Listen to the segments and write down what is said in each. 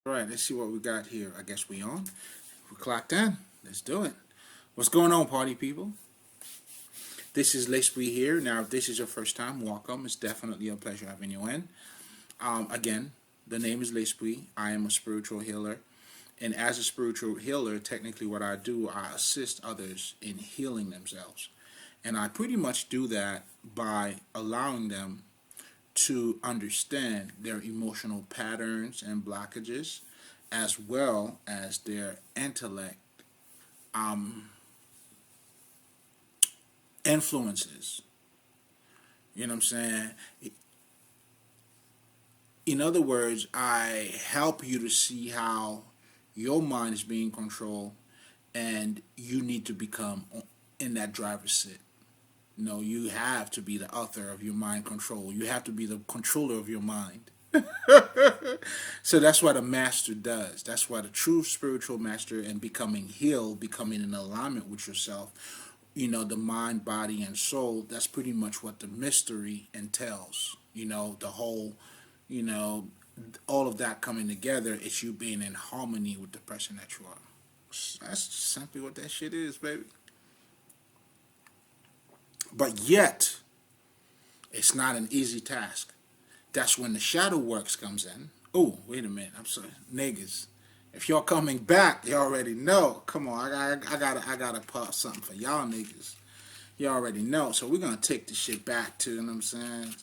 All right, let's see what we got here. I guess we on. We clocked in. Let's do it. What's going on, party people? This is L'Esprit here. Now, if this is your first time, welcome. It's definitely a pleasure having you in. Again, the name is L'Esprit. I am a spiritual healer. And as a spiritual healer, technically what I do, I assist others in healing themselves. And I pretty much do that by allowing them to understand their emotional patterns and blockages, as well as their intellect influences. You know what I'm saying? In other words, I help you to see how your mind is being controlled and you need to become in that driver's seat. No, you have to be the author of your mind control. You have to be the controller of your mind. So that's what a master does. That's what a true spiritual master and becoming healed, becoming in alignment with yourself, the mind, body, and soul, that's pretty much what the mystery entails. The whole, you know, all of that coming together is you being in harmony with the person that you are. That's simply what that shit is, baby. But yet, it's not an easy task. That's when the shadow works comes in. Oh, wait a minute. I'm sorry, niggas. If y'all coming back, you already know. Come on, I gotta pop something for y'all niggas. You already know. So we're gonna take the shit back to, you know what I'm saying?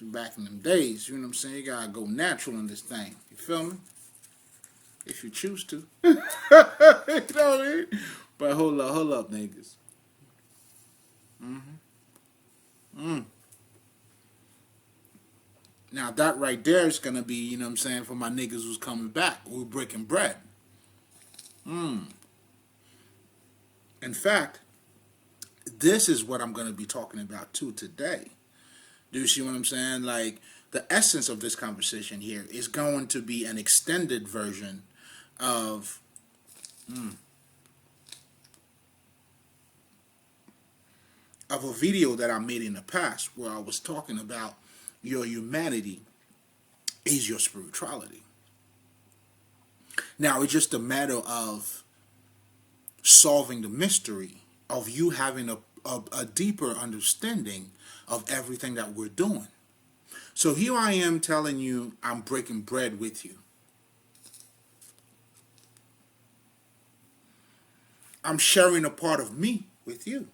Back in them days, you know what I'm saying? You gotta go natural in this thing. You feel me? If you choose to. You know what I mean? But hold up, niggas. Now that right there is gonna be, you know what I'm saying, for my niggas who's coming back. We're breaking bread. In fact, this is what I'm gonna be talking about too today. Do you see what I'm saying? Like, the essence of this conversation here is going to be an extended version of of a video that I made in the past where I was talking about your humanity is your spirituality. Now, it's just a matter of solving the mystery of you having a deeper understanding of everything that we're doing. So here I am telling you I'm breaking bread with you. I'm sharing a part of me with you.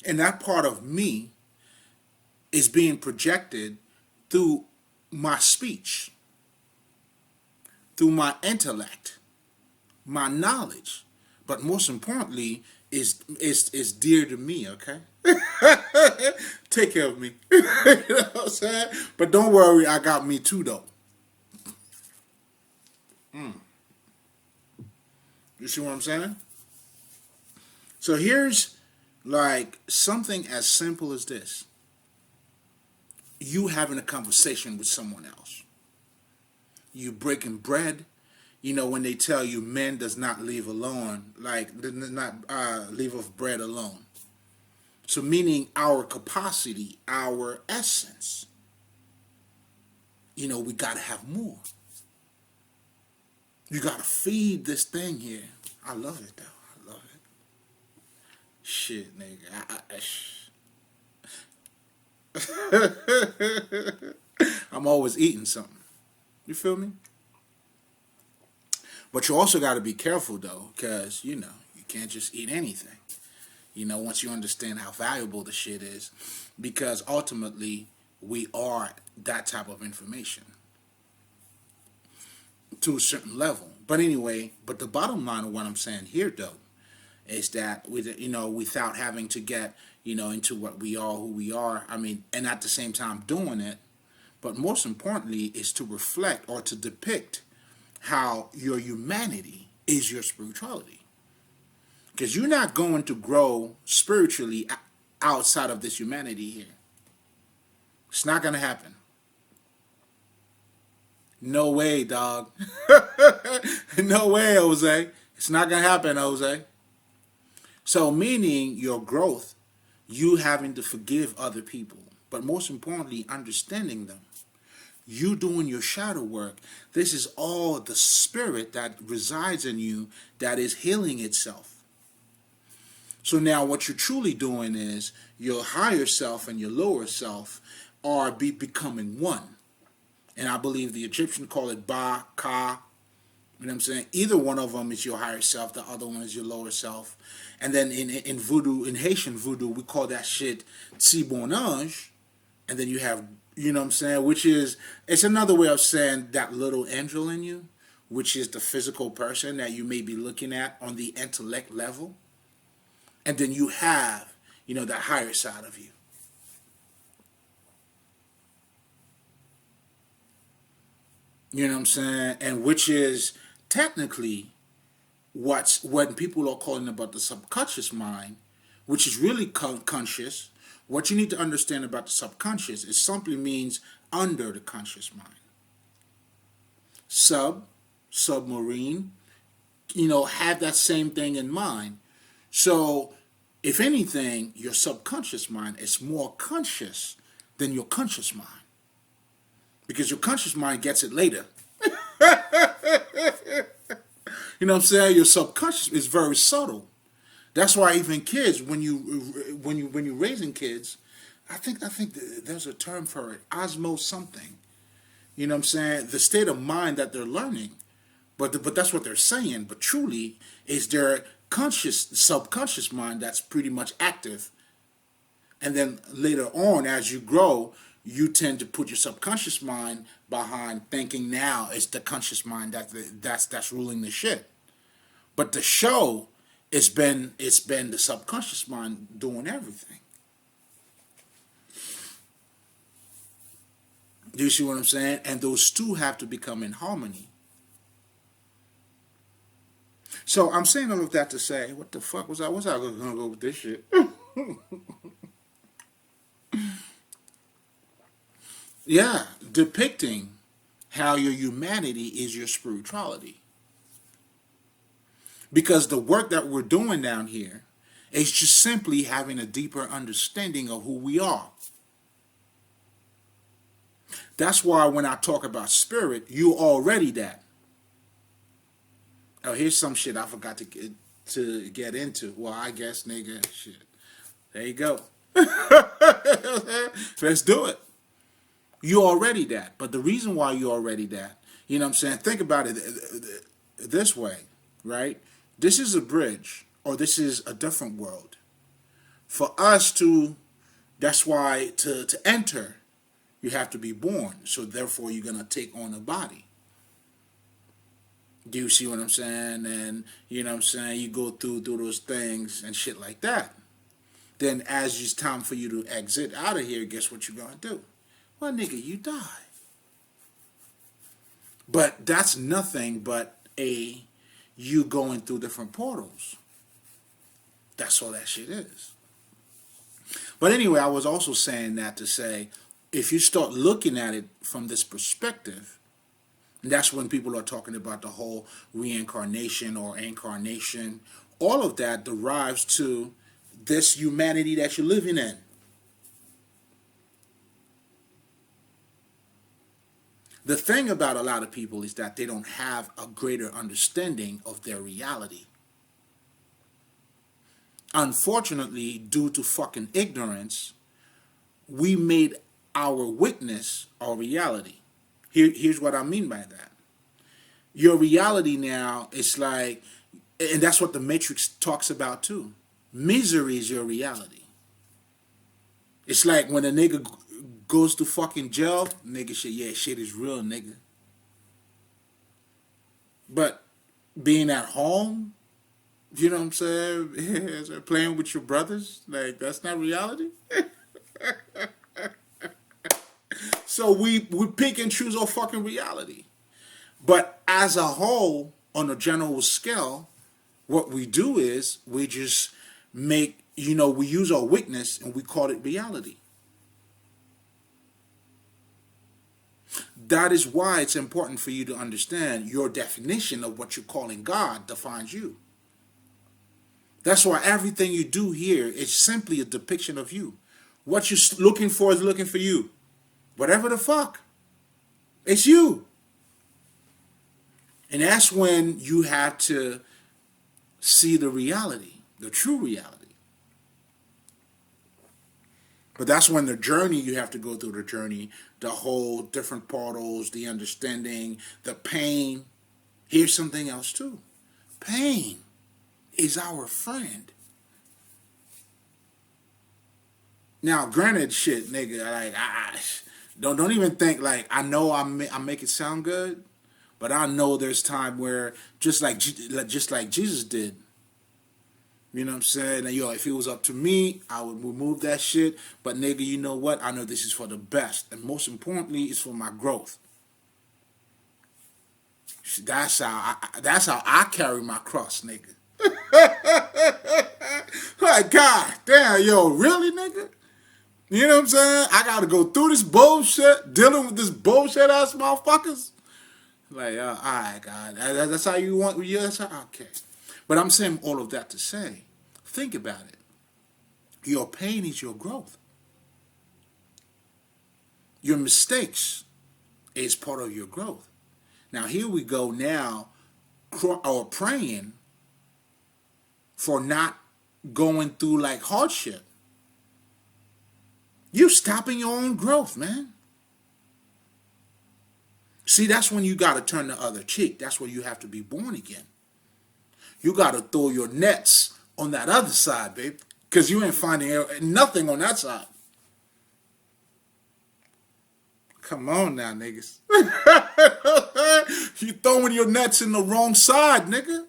And that part of me is being projected through my speech, through my intellect, my knowledge, but most importantly, is dear to me, okay? Take care of me. You know what I'm saying? But don't worry, I got me too, though. You see what I'm saying? So here's like something as simple as this. You having a conversation with someone else. You breaking bread. When they tell you men does not leave alone, like does not leave of bread alone. So meaning our capacity, our essence. We gotta have more. You gotta feed this thing here. I love it though. I love it. Shit, nigga. I'm always eating something. You feel me? But you also got to be careful though, because you can't just eat anything. Once you understand how valuable the shit is, because ultimately we are that type of information to a certain level. But anyway, but the bottom line of what I'm saying here though is that without having to get into what we are, who we are. I mean, and at the same time doing it, but most importantly is to reflect or to depict how your humanity is your spirituality. Because you're not going to grow spiritually outside of this humanity here. It's not going to happen. No way, dog. No way, Jose. It's not going to happen, Jose. So meaning your growth, you having to forgive other people, but most importantly, understanding them. you doing your shadow work, this is all the spirit that resides in you that is healing itself. So now what you're truly doing is your higher self and your lower self are becoming one. And I believe the Egyptians call it Ba, Ka. You know what I'm saying? Either one of them is your higher self, the other one is your lower self. And then in voodoo, in Haitian voodoo, we call that shit Tsi Bon Ange. And then you have, you know what I'm saying, which is, it's another way of saying that little angel in you, which is the physical person that you may be looking at on the intellect level. And then you have, you know, that higher side of you. You know what I'm saying? And which is technically what people are calling about the subconscious mind, which is really conscious. What you need to understand about the subconscious, it simply means under the conscious mind. Submarine, you know, have that same thing in mind. So, if anything, your subconscious mind is more conscious than your conscious mind. Because your conscious mind gets it later. You know what I'm saying? Your subconscious is very subtle. That's why even kids, when you're raising kids, I think there's a term for it, osmo something. You know what I'm saying? The state of mind that they're learning, but that's what they're saying. But truly, is their subconscious mind that's pretty much active. And then later on, as you grow, you tend to put your subconscious mind behind thinking now it's the conscious mind that's ruling the shit. But the show, it's been the subconscious mind doing everything. Do you see what I'm saying? And those two have to become in harmony. So I'm saying all of that to say, what the fuck was I going to go with this shit? Yeah, depicting how your humanity is your spirituality. Because the work that we're doing down here is just simply having a deeper understanding of who we are. That's why when I talk about spirit, you're already that. Oh, here's some shit I forgot to get into. Well, I guess, nigga, shit. There you go. Let's do it. You're already that. But the reason why you're already that, you know what I'm saying? Think about it this way, right? This is a bridge, or this is a different world. For us to, that's why to enter, you have to be born. So therefore, you're going to take on a body. Do you see what I'm saying? And, you know what I'm saying, you go through those things and shit like that. Then as it's time for you to exit out of here, guess what you're going to do? Well, nigga, you die. But that's nothing but you going through different portals. That's all that shit is. But anyway, I was also saying that to say, if you start looking at it from this perspective, and that's when people are talking about the whole reincarnation or incarnation, all of that derives to this humanity that you're living in. The thing about a lot of people is that they don't have a greater understanding of their reality. Unfortunately, due to fucking ignorance, we made our witness our reality. Here's what I mean by that. Your reality now is like, and that's what the Matrix talks about too. Misery is your reality. It's like when a nigga goes to fucking jail, nigga shit, yeah, shit is real, nigga. But being at home, you know what I'm saying? Playing with your brothers, like that's not reality. So we pick and choose our fucking reality. But as a whole, on a general scale, what we do is we just make, you know, we use our witness and we call it reality. That is why it's important for you to understand your definition of what you're calling God defines you. That's why everything you do here is simply a depiction of you. What you're looking for is looking for you. Whatever the fuck. It's you. And that's when you have to see the reality, the true reality. But that's when the journey, you have to go through the journey, the whole different portals, the understanding, the pain. Here's something else too. Pain is our friend. Now, granted, shit, nigga, like don't even think like I know I make it sound good, but I know there's time where just like Jesus did. You know what I'm saying? And yo, if it was up to me, I would remove that shit. But nigga, you know what? I know this is for the best, and most importantly, it's for my growth. That's how I carry my cross, nigga. Like God damn, yo, really, nigga? You know what I'm saying? I gotta go through this bullshit, dealing with this bullshit ass motherfuckers. Like, all right, God, that's how you want. Yeah, that's how, okay. But I'm saying all of that to say, think about it. Your pain is your growth. Your mistakes is part of your growth. Now here we go now, or praying for not going through like hardship. You stopping your own growth, man. See, that's when you got to turn the other cheek. That's where you have to be born again. You got to throw your nets on that other side, babe, because you ain't finding nothing on that side. Come on now, niggas. You throwing your nets in the wrong side, nigga.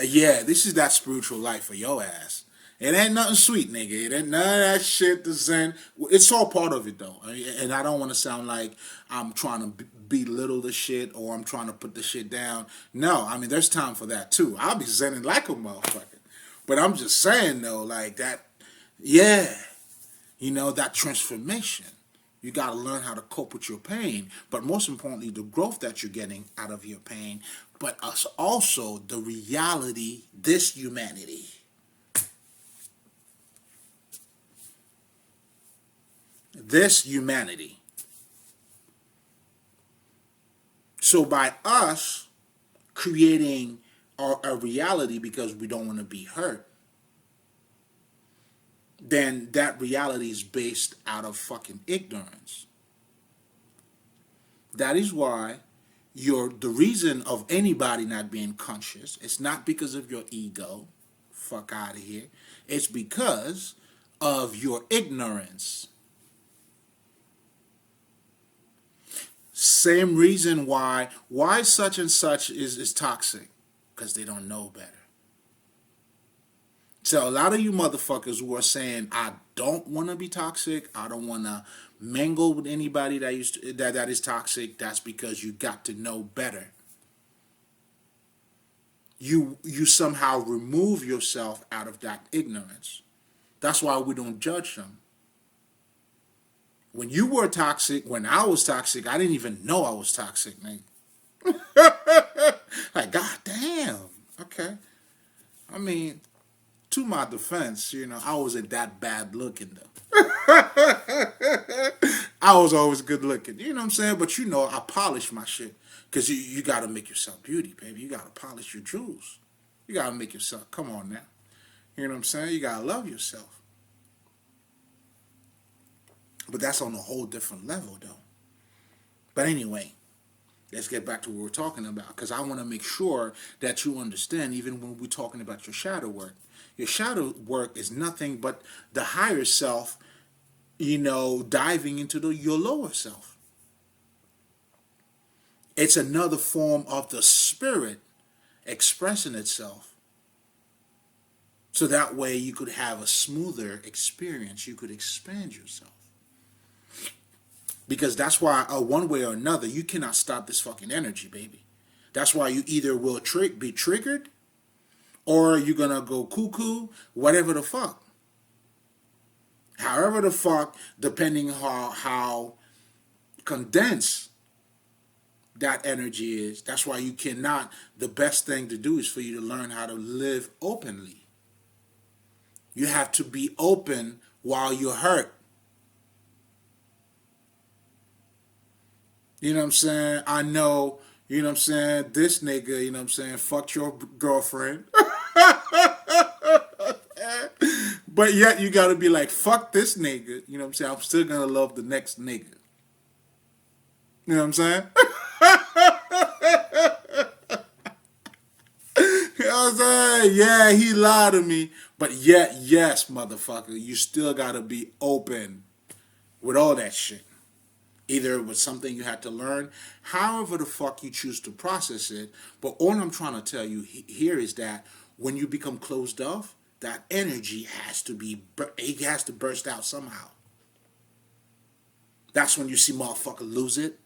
Yeah, this is that spiritual life for your ass. It ain't nothing sweet, nigga. It ain't none of that shit, the Zen. It's all part of it, though. And I don't want to sound like I'm trying to belittle the shit or I'm trying to put the shit down. No, I mean, there's time for that, too. I'll be Zenning like a motherfucker. But I'm just saying, though, like that, yeah, you know, that transformation. You got to learn how to cope with your pain. But most importantly, the growth that you're getting out of your pain. But also the reality, this humanity. This humanity. So by us creating a reality because we don't want to be hurt, then that reality is based out of fucking ignorance. That is why the reason of anybody not being conscious, it's not because of your ego. Fuck out of here. It's because of your ignorance. Same reason why such and such is toxic. Because they don't know better. So a lot of you motherfuckers who are saying, I don't want to be toxic, I don't want to mingle with anybody that is toxic, that's because you got to know better. You somehow remove yourself out of that ignorance. That's why we don't judge them. When you were toxic, when I was toxic, I didn't even know I was toxic, man. Like, god damn. Okay. I mean, to my defense, you know, I wasn't that bad looking, though. I was always good looking. You know what I'm saying? But, you know, I polish my shit. Because you got to make yourself beauty, baby. You got to polish your jewels. You got to make yourself, come on now. You know what I'm saying? You got to love yourself. But that's on a whole different level, though. But anyway, let's get back to what we're talking about. Because I want to make sure that you understand, even when we're talking about your shadow work. Your shadow work is nothing but the higher self, you know, diving into your lower self. It's another form of the spirit expressing itself. So that way you could have a smoother experience. You could expand yourself. Because that's why, one way or another, you cannot stop this fucking energy, baby. That's why you either will be triggered, or you're going to go cuckoo, whatever the fuck. However the fuck, depending how condensed that energy is. That's why you cannot, the best thing to do is for you to learn how to live openly. You have to be open while you're hurt. You know what I'm saying? I know, you know what I'm saying, this nigga, you know what I'm saying, fucked your girlfriend. But yet you gotta be like, fuck this nigga. You know what I'm saying? I'm still gonna love the next nigga. You know what I'm saying? You know what I'm saying? Yeah, he lied to me. But yet, yes, motherfucker, you still gotta be open with all that shit. Either it was something you had to learn, however the fuck you choose to process it. But all I'm trying to tell you here is that when you become closed off, that energy has to be, it has to burst out somehow. That's when you see motherfucker lose it.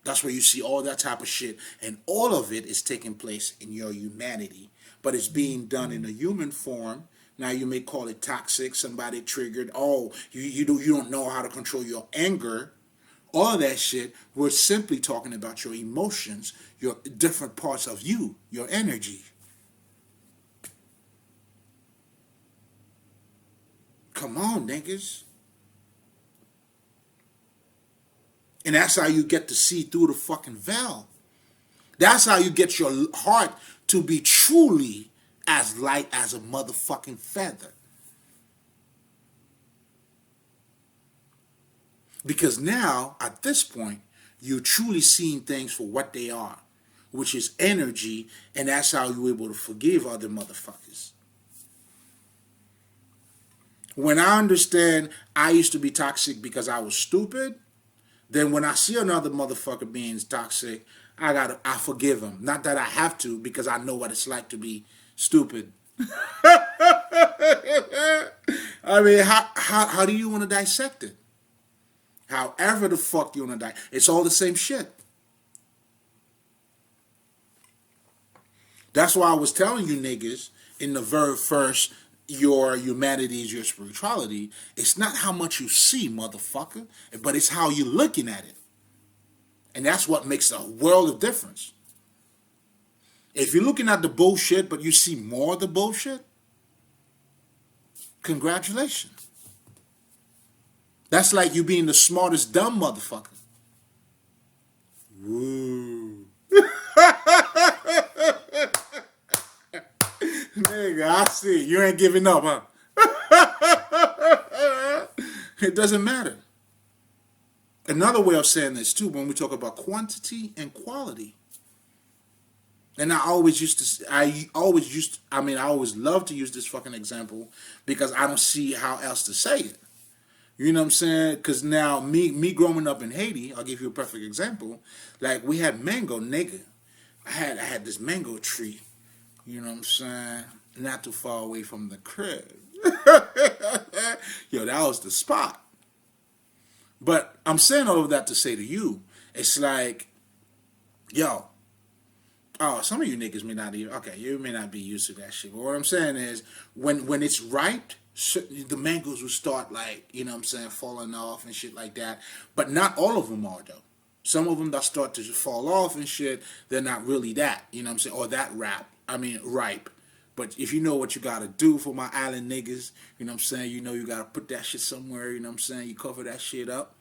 That's where you see all that type of shit. And all of it is taking place in your humanity. But it's being done in a human form. Now you may call it toxic, somebody triggered. Oh, you don't know how to control your anger. All of that shit, we're simply talking about your emotions, your different parts of you, your energy. Come on, niggas. And that's how you get to see through the fucking veil. That's how you get your heart to be truly as light as a motherfucking feather. Because now, at this point, you're truly seeing things for what they are, which is energy, and that's how you're able to forgive other motherfuckers. When I understand I used to be toxic because I was stupid, then when I see another motherfucker being toxic, I forgive him. Not that I have to, because I know what it's like to be stupid. I mean, how do you want to dissect it? However the fuck you want to die. It's all the same shit. That's why I was telling you niggas in the very first, your humanity is your spirituality. It's not how much you see, motherfucker, but it's how you're looking at it. And that's what makes a world of difference. If you're looking at the bullshit, but you see more of the bullshit, congratulations. That's like you being the smartest dumb motherfucker. Woo. Nigga, I see. You ain't giving up, huh? It doesn't matter. Another way of saying this too, when we talk about quantity and quality. And I always love to use this fucking example because I don't see how else to say it. You know what I'm saying? Because now, me growing up in Haiti, I'll give you a perfect example. Like, we had mango, nigga. I had this mango tree, you know what I'm saying? Not too far away from the crib. Yo, that was the spot. But I'm saying all of that to say to you, it's like, yo, oh, some of you niggas may not even, okay, you may not be used to that shit. But what I'm saying is, when it's ripe, the mangoes will start, like, you know what I'm saying, falling off and shit like that. But not all of them are, though. Some of them that start to fall off and shit, they're not really that, you know what I'm saying, or that ripe. But if you know what you gotta do for my island niggas, you know what I'm saying, you know you gotta put that shit somewhere, you know what I'm saying, you cover that shit up.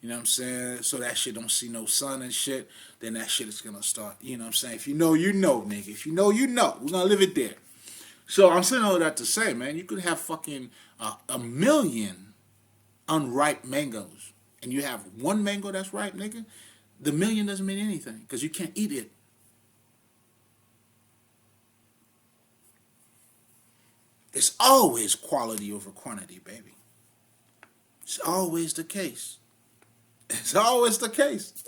You know what I'm saying? So that shit don't see no sun and shit. Then that shit is gonna start. You know what I'm saying? If you know, you know, nigga. If you know, you know. We're gonna live it there. So I'm saying all that to say, man, you could have fucking a million unripe mangoes, and you have one mango that's ripe, nigga. The million doesn't mean anything because you can't eat it. It's always quality over quantity, baby. It's always the case. It's always the case.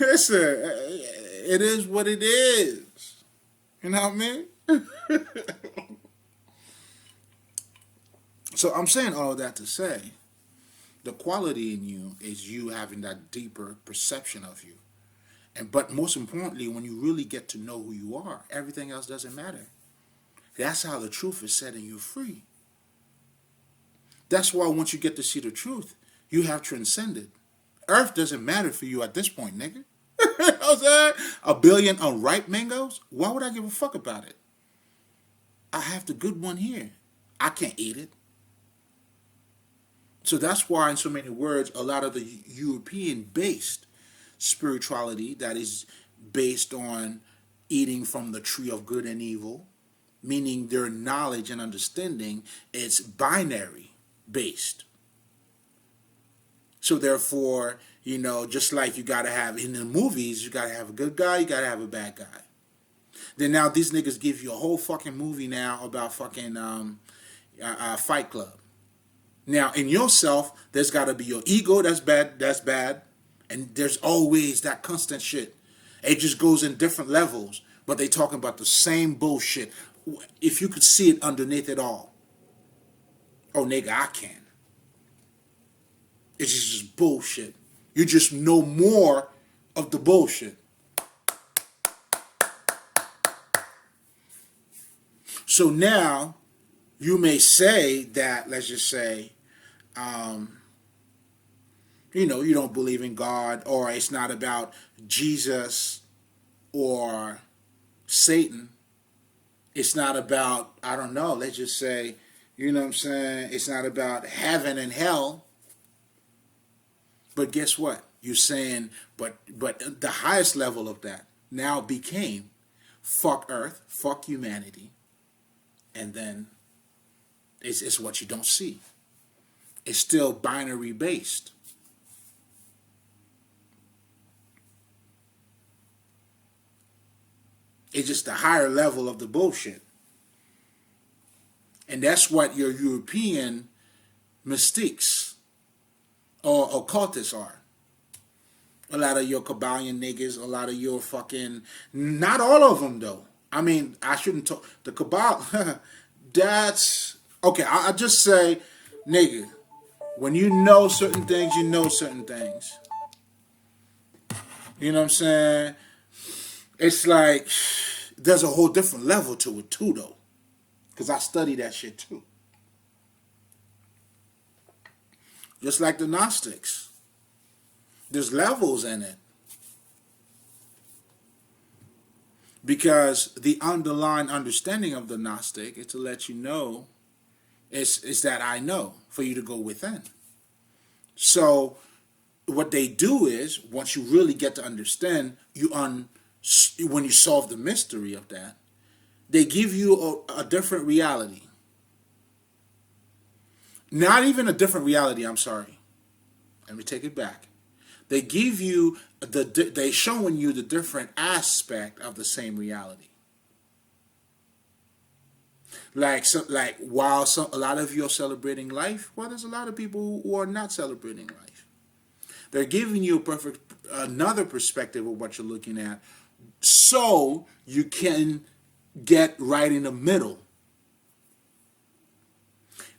Listen, it is what it is. You know what I mean? So I'm saying all of that to say, the quality in you is you having that deeper perception of you. But most importantly, when you really get to know who you are, everything else doesn't matter. That's how the truth is setting you free. That's why once you get to see the truth, you have transcended. Earth doesn't matter for you at this point, nigga. You know what I'm saying? A billion unripe mangoes? Why would I give a fuck about it? I have the good one here. I can't eat it. So that's why, in so many words, a lot of the European-based spirituality that is based on eating from the tree of good and evil, meaning their knowledge and understanding, it's binary based. So therefore, just like you gotta have in the movies, you gotta have a good guy, you gotta have a bad guy. Then now these niggas give you a whole fucking movie now about fucking Fight Club. Now in yourself, there's gotta be your ego, that's bad, and there's always that constant shit. It just goes in different levels, but they talking about the same bullshit. If you could see it underneath it all, oh nigga, I can. It's just bullshit. You just know more of the bullshit. So now you may say that, let's just say, you don't believe in God, or it's not about Jesus or Satan. It's not about, I don't know, let's just say, it's not about heaven and hell. But guess what? You're saying, but the highest level of that now became fuck Earth, fuck humanity, and then it's what you don't see. It's still binary based. It's just the higher level of the bullshit. And that's what your European mystics or occultists are. A lot of your Kabbalion niggas, a lot of your fucking... Not all of them, though. I mean, I shouldn't talk... The Kabbalah, that's... Okay, I'll just say, nigga, when you know certain things, you know certain things. You know what I'm saying? It's like, there's a whole different level to it, too, though. Because I study that shit, too. Just like the Gnostics. There's levels in it. Because the underlying understanding of the Gnostic is to let you know, it's that I know, for you to go within. So what they do is, once you really get to understand, when you solve the mystery of that, they give you a different reality. Not even a different reality, I'm sorry. Let me take it back. They give you, they showing you the different aspect of the same reality. Like while a lot of you are celebrating life, well, there's a lot of people who are not celebrating life. They're giving you another perspective of what you're looking at, so you can get right in the middle.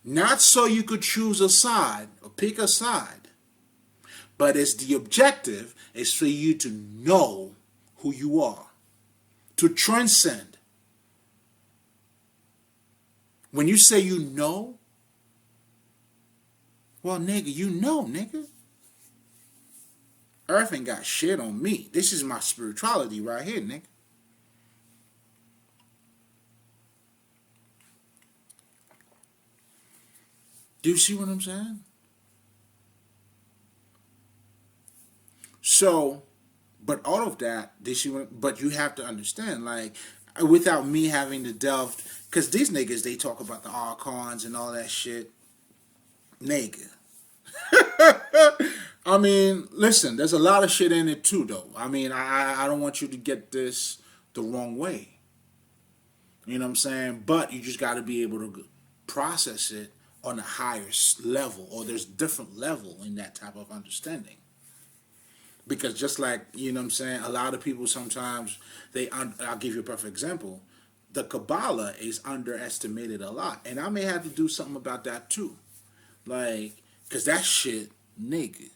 Not so you could choose a side or pick a side, but it's the objective is for you to know who you are, to transcend. When you say you know, well, nigga, you know, nigga. Earth ain't got shit on me. This is my spirituality right here, nigga. Do you see what I'm saying? So, but all of that, but you have to understand, like, without me having to delve, because these niggas, they talk about the archons and all that shit. Nigga. I mean, listen, there's a lot of shit in it too, though. I mean, I don't want you to get this the wrong way. You know what I'm saying? But you just got to be able to process it on a higher level, or there's different level in that type of understanding. Because just like, you know what I'm saying, a lot of people sometimes, I'll give you a perfect example. The Kabbalah is underestimated a lot. And I may have to do something about that too. Like, because that shit, nigga,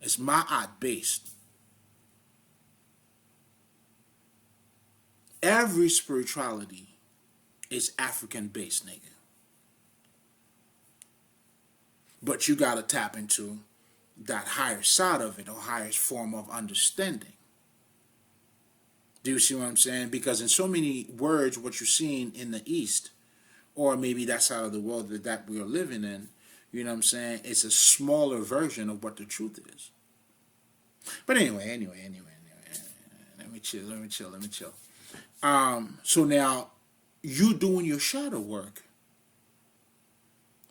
it's Ma'at based. Every spirituality is African based, nigga. But you got to tap into that higher side of it, or highest form of understanding. Do you see what I'm saying? Because in so many words, what you're seeing in the East, or maybe that side of the world that we are living in, You know what I'm saying? It's a smaller version of what the truth is. But anyway. Let me chill. So now, you doing your shadow work.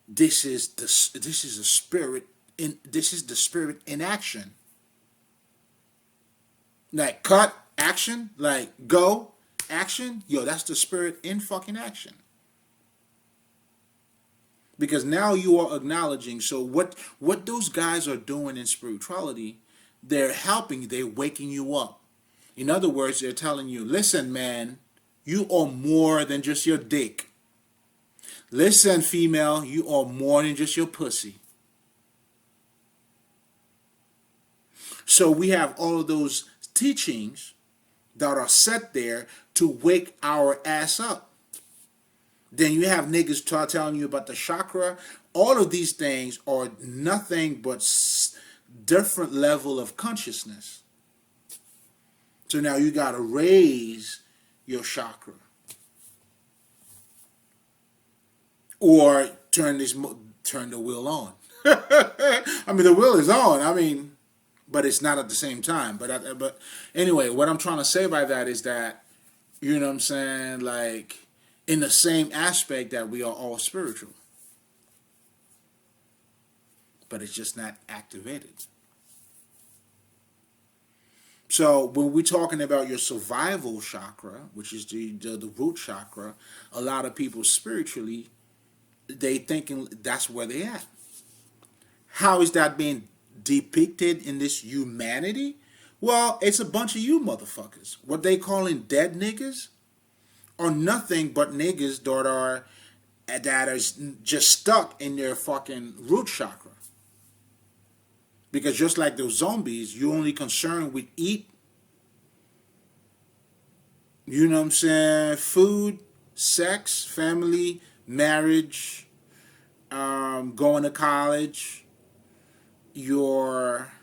This is the spirit in action. Like cut action, like go action. Yo, that's the spirit in fucking action. Because now you are acknowledging. So what those guys are doing in spirituality, they're helping. They're waking you up. In other words, they're telling you, listen, man, you are more than just your dick. Listen, female, you are more than just your pussy. So we have all of those teachings that are set there to wake our ass up. Then you have niggas telling you about the chakra. All of these things are nothing but different level of consciousness. So now you got to raise your chakra. Or turn the wheel on. I mean, the wheel is on. I mean, but it's not at the same time. But anyway, what I'm trying to say by that is that, you know what I'm saying, like, in the same aspect that we are all spiritual. But it's just not activated. So when we're talking about your survival chakra, which is the root chakra, a lot of people spiritually, they thinking that's where they at. How is that being depicted in this humanity? Well, it's a bunch of you motherfuckers. What they calling dead niggas are nothing but niggas that are just stuck in their fucking root chakra. Because just like those zombies, you're only concerned with eat, you know what I'm saying, food, sex, family, marriage, going to college, your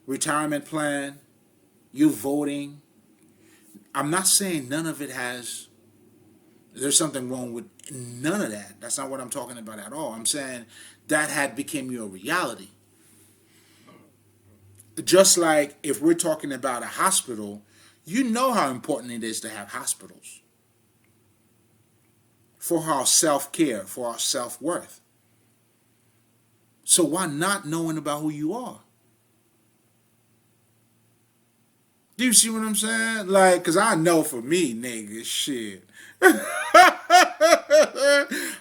retirement plan, you voting. I'm not saying none of it there's something wrong with none of that. That's not what I'm talking about at all. I'm saying that had become your reality. Just like if we're talking about a hospital, you know how important it is to have hospitals. For our self-care, for our self-worth. So why not knowing about who you are? Do you see what I'm saying? Like, because I know for me, nigga, shit.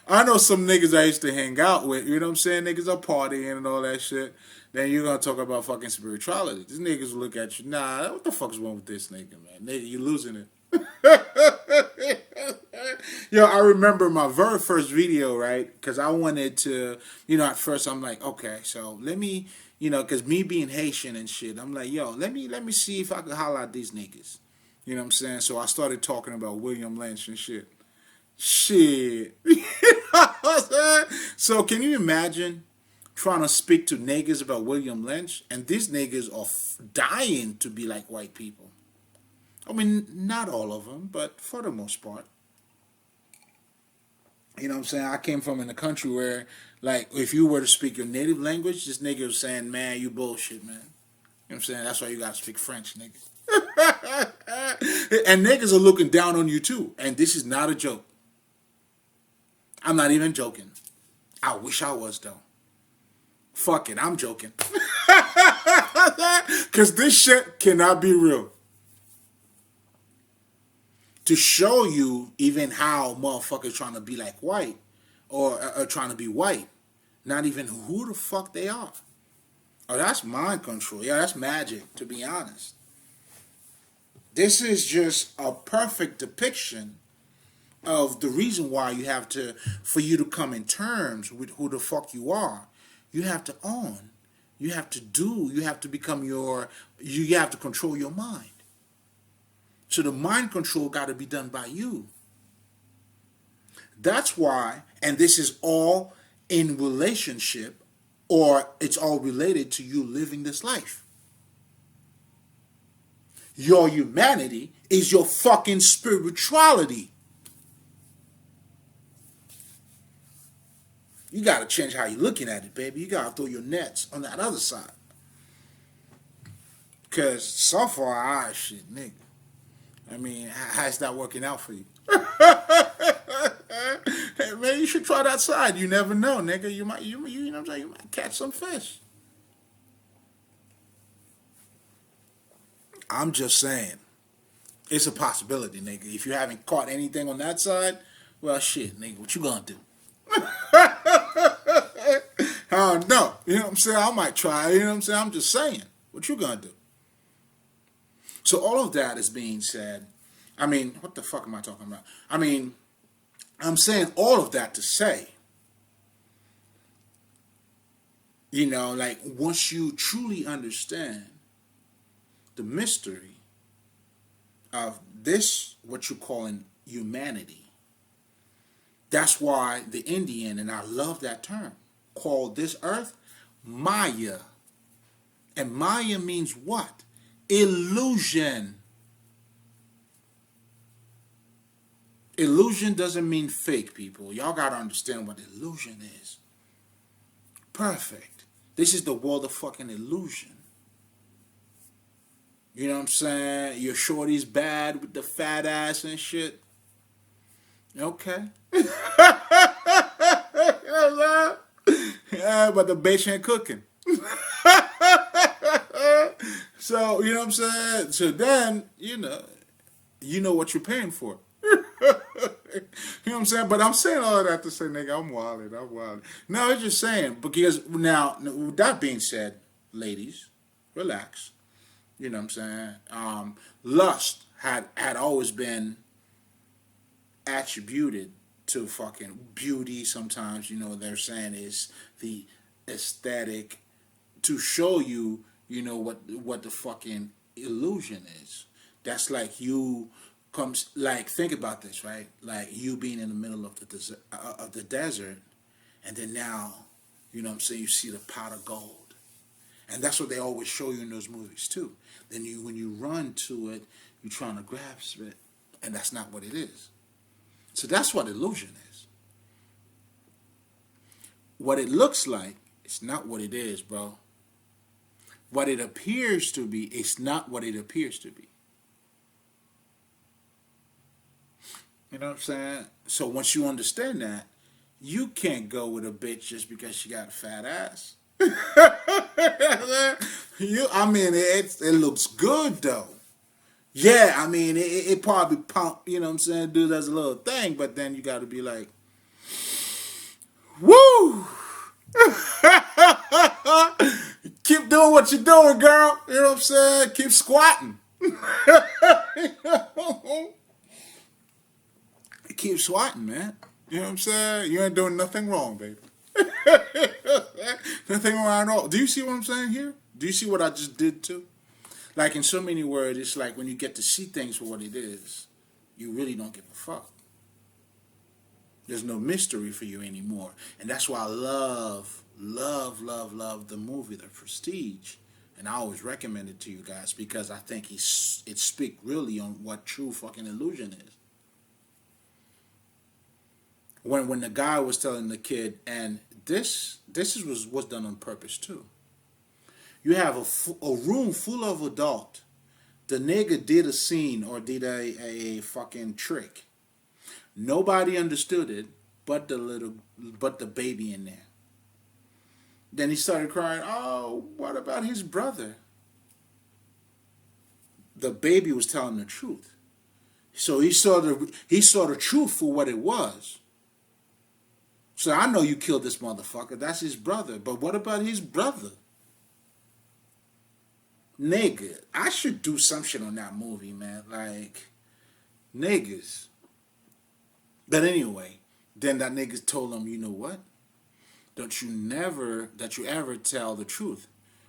I know some niggas I used to hang out with, you know what I'm saying? Niggas are partying and all that shit. Then you're going to talk about fucking spirituality. These niggas will look at you, nah, what the fuck's wrong with this nigga, man? Nigga, you losing it. Yo, I remember my very first video, right? Because I wanted to, at first I'm like, okay, so let me, because me being Haitian and shit, I'm like, yo, let me see if I can holler at these niggas. You know what I'm saying? So I started talking about William Lynch and shit. Shit. You know what I'm saying? So can you imagine trying to speak to niggas about William Lynch? And these niggas are dying to be like white people. I mean, not all of them, but for the most part. You know what I'm saying? I came from in a country where, like, if you were to speak your native language, this nigga was saying, man, you bullshit, man. You know what I'm saying? That's why you gotta speak French, nigga. And niggas are looking down on you, too. And this is not a joke. I'm not even joking. I wish I was, though. Fuck it, I'm joking. Because this shit cannot be real. To show you even how motherfuckers trying to be like white or trying to be white. Not even who the fuck they are. Oh, that's mind control. Yeah, that's magic, to be honest. This is just a perfect depiction of the reason why for you to come in terms with who the fuck you are, you have to own. You have to do. You have to become you have to control your mind. So the mind control got to be done by you. That's why, and this is all in relationship, or it's all related to you living this life. Your humanity is your fucking spirituality. You got to change how you're looking at it, baby. You got to throw your nets on that other side. Because so far, shit, nigga. I mean, how's that working out for you? Hey, man, you should try that side. You never know, nigga. You might, you know what I'm saying? You might catch some fish. I'm just saying. It's a possibility, nigga. If you haven't caught anything on that side, well, shit, nigga, what you gonna do? I don't know. You know what I'm saying? I might try. You know what I'm saying? I'm just saying. What you gonna do? So all of that is being said. I mean, what the fuck am I talking about? I mean, I'm saying all of that to say, you know, like once you truly understand the mystery of this, what you're calling humanity, that's why the Indian, and I love that term, called this earth Maya. And Maya means what? Illusion. Illusion doesn't mean fake, people. Y'all got to understand what illusion is. Perfect. This is the world of fucking illusion. You know what I'm saying? Your shorty's bad with the fat ass and shit. Okay. Yeah, but the bitch ain't cooking. So, you know what I'm saying? So then, you know what you're paying for. You know what I'm saying? But I'm saying all of that to say, nigga, I'm wilding. No, I'm just saying, because now, with that being said, ladies, relax. You know what I'm saying? Lust had always been attributed to fucking beauty. Sometimes, you know, they're saying is the aesthetic to show you, you know, what the fucking illusion is. That's like you comes, like, think about this, right? Like you being in the middle of the desert, and then now, you know what I'm saying, you see the pot of gold. And that's what they always show you in those movies too. Then when you run to it, you're trying to grasp it, and that's not what it is. So that's what illusion is. What it looks like, it's not what it is, bro. What it appears to be, it's not what it appears to be. You know what I'm saying? So once you understand that, you can't go with a bitch just because she got a fat ass. I mean, it looks good though. Yeah, I mean, it probably pump, you know what I'm saying, do as a little thing, but then you got to be like, woo! Keep doing what you're doing, girl. You know what I'm saying? Keep squatting. Keep squatting, man. You know what I'm saying? You ain't doing nothing wrong, baby. Nothing wrong at all. Do you see what I'm saying here? Do you see what I just did too? Like, in so many words, it's like when you get to see things for what it is, you really don't give a fuck. There's no mystery for you anymore. And that's why I love the movie The Prestige. And I always recommend it to you guys because I think it speaks really on what true fucking illusion is. When the guy was telling the kid, and this was done on purpose too. You have a room full of adult. The nigga did a scene or did a fucking trick. Nobody understood it but the baby in there. Then he started crying, oh, what about his brother? The baby was telling the truth. So he saw the truth for what it was. So I know you killed this motherfucker. That's his brother. But what about his brother? Nigga, I should do some shit on that movie, man. Like, niggas. But anyway, then that nigga told him, you know what? Don't you ever tell the truth.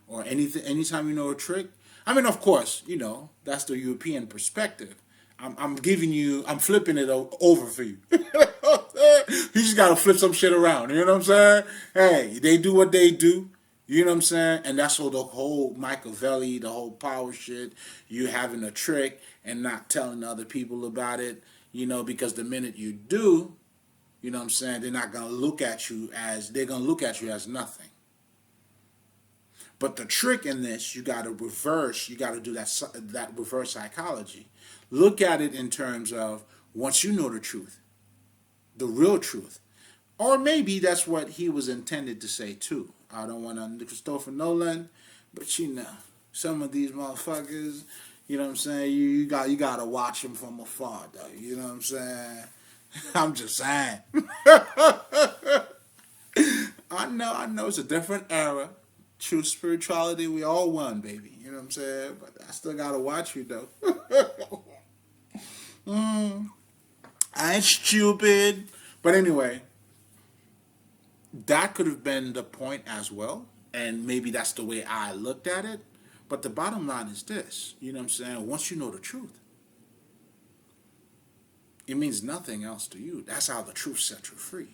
Or anytime you know a trick. I mean, of course, you know, that's the European perspective. I'm flipping it over for you. You just gotta flip some shit around. You know what I'm saying? Hey, they do what they do. You know what I'm saying? And that's all the whole Machiavelli, the whole power shit. You having a trick and not telling other people about it. You know, because the minute you do, You know what I'm saying? They're not gonna look at you as they're gonna look at you as nothing. But the trick in this, you got to reverse. You got to do that reverse psychology. Look at it in terms of once you know the truth, the real truth, or maybe that's what he was intended to say too. I don't want to Christopher Nolan, but you know some of these motherfuckers. You know what I'm saying? You got to watch them from afar, though. You know what I'm saying? I'm just saying. I know it's a different era. True spirituality, we all won, baby. You know what I'm saying? But I still gotta watch you though. I ain't stupid. But anyway, that could have been the point as well. And maybe that's the way I looked at it. But the bottom line is this, you know what I'm saying? Once you know the truth, it means nothing else to you. That's how the truth sets you free.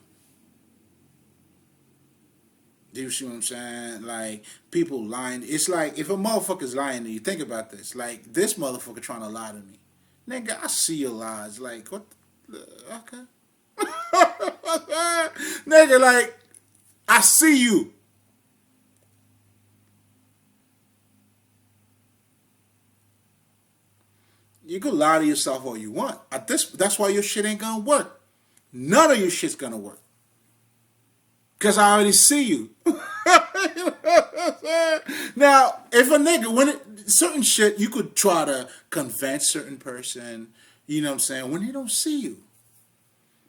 Do you see what I'm saying? Like, people lying. It's like, if a motherfucker's lying to you, think about this. Like, this motherfucker trying to lie to me. Nigga, I see your lies. Like, what okay. Nigga, like, I see you. You can lie to yourself all you want. That's why your shit ain't gonna work. None of your shit's gonna work. Because I already see you. Now, if a nigga, certain shit, you could try to convince certain person, you know what I'm saying, when they don't see you.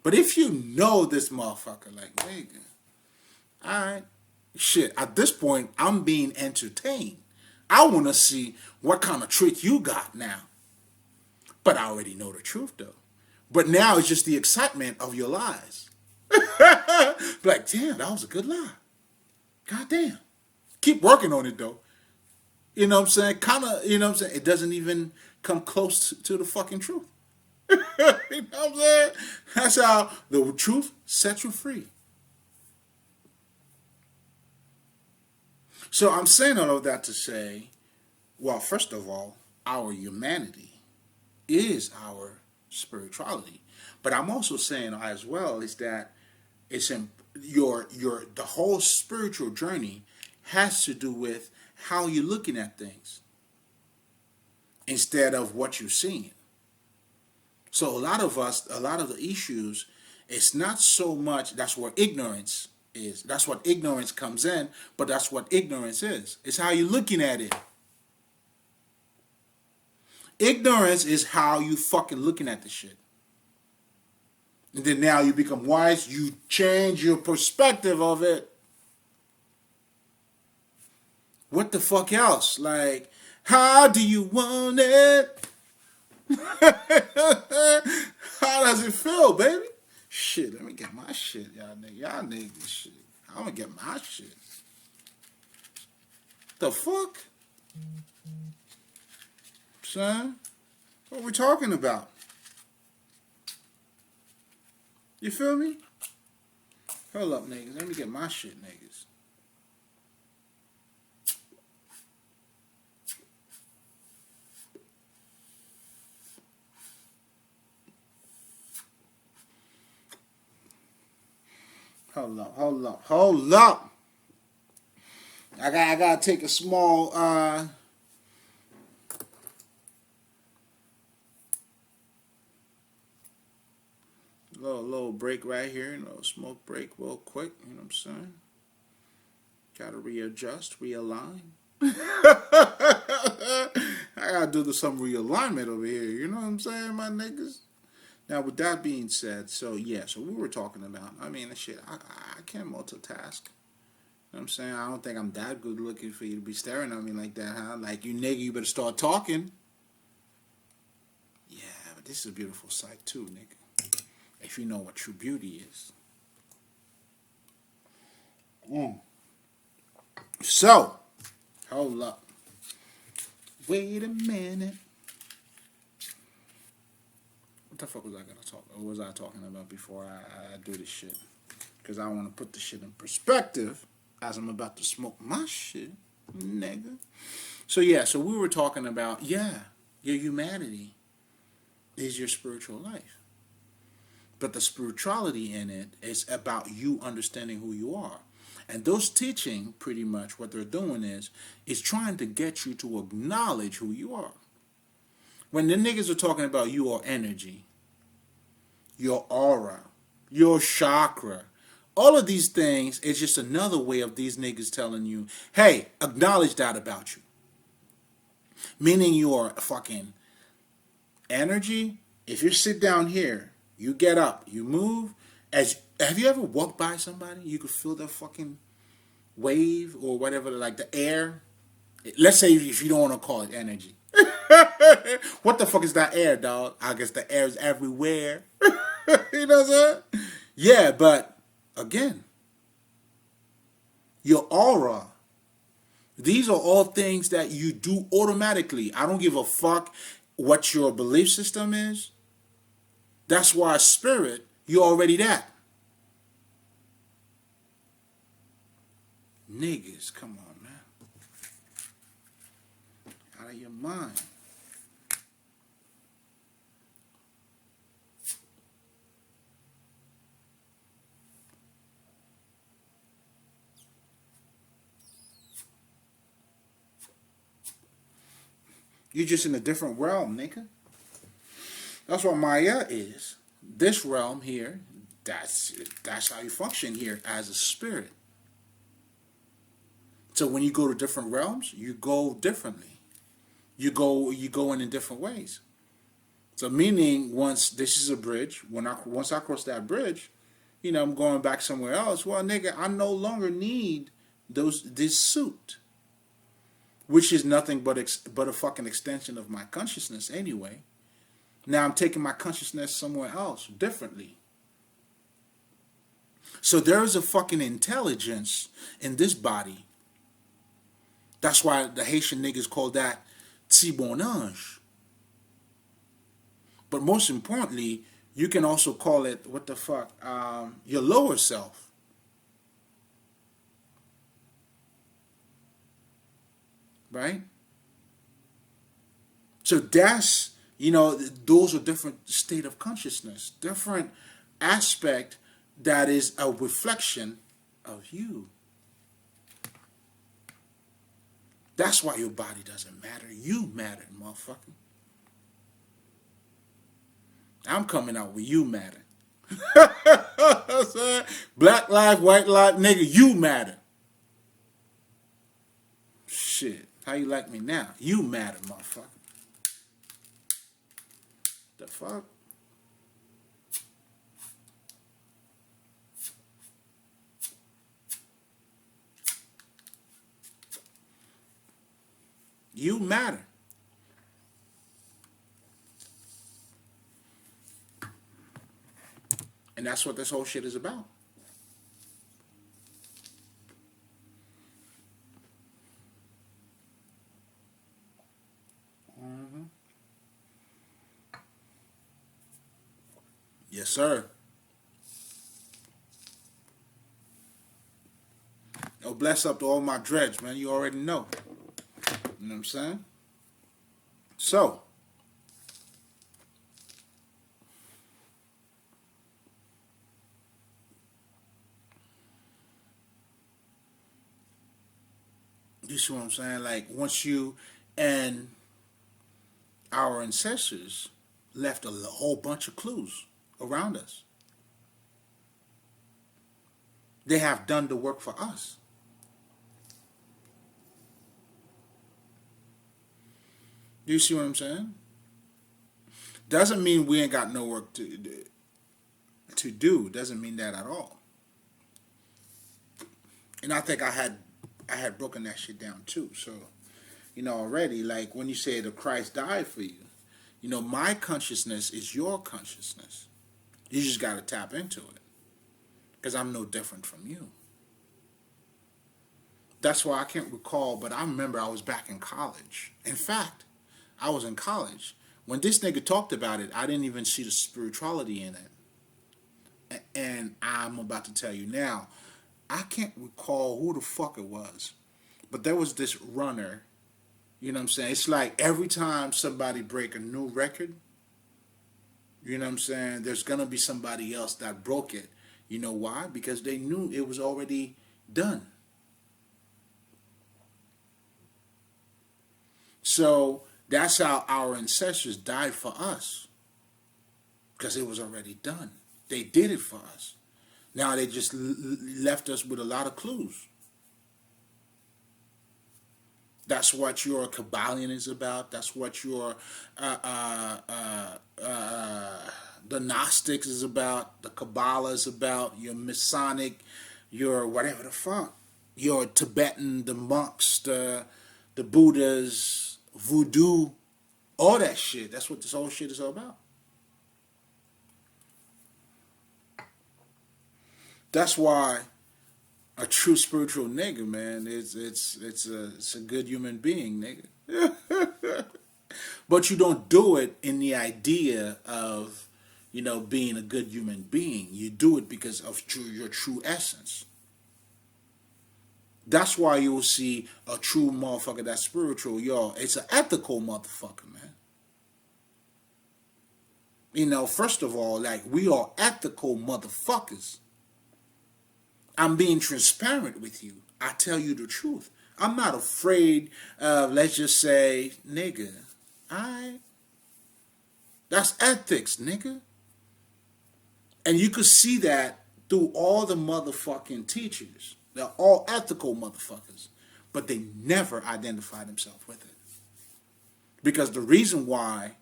But if you know this motherfucker, like, nigga, alright, shit, at this point, I'm being entertained. I want to see what kind of trick you got now. But I already know the truth, though. But now it's just the excitement of your lies. Like, damn, that was a good lie. God damn. Keep working on it, though. You know what I'm saying? Kind of, you know what I'm saying? It doesn't even come close to the fucking truth. You know what I'm saying? That's how the truth sets you free. So I'm saying all of that to say, well, first of all, our humanity is our spirituality. But I'm also saying as well is that it's in the whole spiritual journey has to do with how you're looking at things instead of what you're seeing. So a lot of the issues, it's not so much, that's where ignorance is. That's what ignorance comes in, but that's what ignorance is. It's how you're looking at it. Ignorance is how you fucking looking at the shit. And then now you become wise, you change your perspective of it. What the fuck else? Like, how do you want it? How does it feel, baby? Shit, let me get my shit, y'all niggas. Y'all niggas shit. I'm gonna get my shit. The fuck? Son? What we talking about? You feel me? Hold up, niggas. Let me get my shit, niggas. Hold up. I gotta take a small little break right here, little smoke break real quick, you know what I'm saying? Gotta readjust, realign. I gotta do some realignment over here, you know what I'm saying, my niggas? Now, with that being said, so we were talking about, I mean, shit, I can't multitask. You know what I'm saying? I don't think I'm that good looking for you to be staring at me like that, huh? Like, you nigga, you better start talking. Yeah, but this is a beautiful sight too, nigga. If you know what true beauty is. So, hold up. Wait a minute. What the fuck was I gonna talk? What was I talking about before I do this shit? Because I want to put the shit in perspective as I'm about to smoke my shit, nigga. So so we were talking about your humanity is your spiritual life. But the spirituality in it is about you understanding who you are. And those teaching, pretty much what they're doing is trying to get you to acknowledge who you are. When the niggas are talking about your energy, your aura, your chakra, all of these things is just another way of these niggas telling you, hey, acknowledge that about you. Meaning your fucking energy, if you sit down here, you get up, you move. As have you ever walked by somebody, you could feel the fucking wave or whatever, like the air. Let's say if you don't want to call it energy. What the fuck is that air, dog? I guess the air is everywhere. You know what I'm saying? Yeah, but again, your aura. These are all things that you do automatically. I don't give a fuck what your belief system is. That's why spirit, you're already that. Niggas, come on, man. Out of your mind. You're just in a different realm, nigga. That's what Maya is. This realm here, that's how you function here as a spirit. So when you go to different realms, you go differently. You go in different ways. So meaning once this is a bridge, once I cross that bridge, I'm going back somewhere else. Well, nigga, I no longer need this suit, which is nothing but a fucking extension of my consciousness anyway. Now I'm taking my consciousness somewhere else, differently. So there is a fucking intelligence in this body. That's why the Haitian niggas call that Tibonange. But most importantly, you can also call it, what the fuck, your lower self. Right? So that's, those are different state of consciousness, different aspect that is a reflection of you. That's why your body doesn't matter. You matter, motherfucker. I'm coming out with you matter. Black life, white life, nigga, you matter. Shit. How you like me now? You matter, motherfucker. The fuck? You matter. And that's what this whole shit is about. Mm-hmm. Yes, sir. Oh, bless up to all my dreads, man. You already know. You know what I'm saying? So, you see what I'm saying? Like, once you and our ancestors left a whole bunch of clues around us. They have done the work for us. Do you see what I'm saying? Doesn't mean we ain't got no work to do. Doesn't mean that at all. And I think I had broken that shit down too. So, already, like when you say that Christ died for you, my consciousness is your consciousness. You just got to tap into it. Because I'm no different from you. That's why I can't recall, but I remember I was back in college. In fact, I was in college. When this nigga talked about it, I didn't even see the spirituality in it. And I'm about to tell you now, I can't recall who the fuck it was. But there was this runner, you know what I'm saying? It's like every time somebody break a new record, You know what I'm saying? There's gonna be somebody else that broke it. You know why? Because they knew it was already done. So that's how our ancestors died for us. Because it was already done. They did it for us. Now they just left us with a lot of clues. That's what your Kabbalion is about. That's what your the Gnostics is about. The Kabbalah is about. Your Masonic, your whatever the fuck. Your Tibetan, the monks, the Buddhas, voodoo, all that shit. That's what this whole shit is all about. That's why a true spiritual nigga, man, it's a good human being, nigga. But you don't do it in the idea of, being a good human being. You do it because of your true essence. That's why you will see a true motherfucker that's spiritual. Yo, it's an ethical motherfucker, man. First of all, like, we are ethical motherfuckers. I'm being transparent with you. I tell you the truth. I'm not afraid of, let's just say, nigga. That's ethics, nigga. And you could see that through all the motherfucking teachers. They're all ethical motherfuckers. But they never identify themselves with it. Because the reason why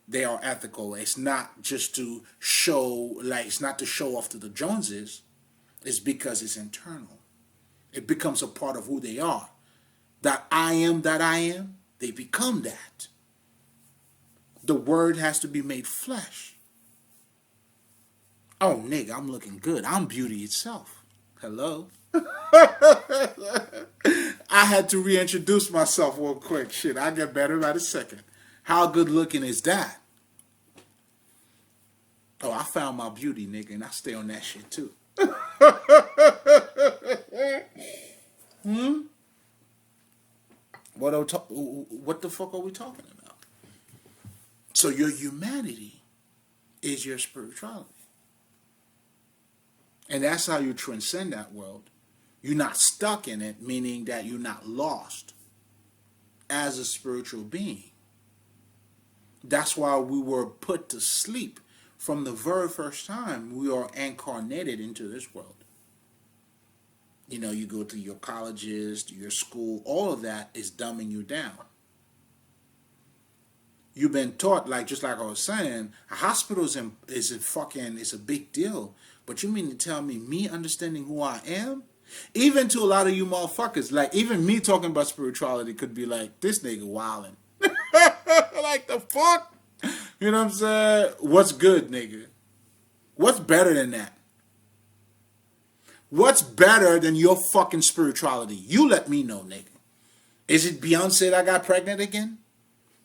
they are ethical, it's not just to show, it's not to show off to the Joneses. It's because it's internal. It becomes a part of who they are. That I am, they become that. The word has to be made flesh. Oh, nigga, I'm looking good. I'm beauty itself. Hello? I had to reintroduce myself real quick. Shit, I get better by the second. How good looking is that? Oh, I found my beauty, nigga, and I stay on that shit too. What the fuck are we talking about? So your humanity is your spirituality. And that's how you transcend that world. You're not stuck in it, meaning that you're not lost as a spiritual being. That's why we were put to sleep from the very first time we are incarnated into this world. You go to your colleges, to your school, all of that is dumbing you down. You've been taught, just like I was saying, a hospital is a big deal. But you mean to tell me understanding who I am? Even to a lot of you motherfuckers, even me talking about spirituality could be like, this nigga wildin'. Like, the fuck? You know what I'm saying? What's good, nigga? What's better than that? What's better than your fucking spirituality? You let me know, nigga. Is it Beyonce that got pregnant again?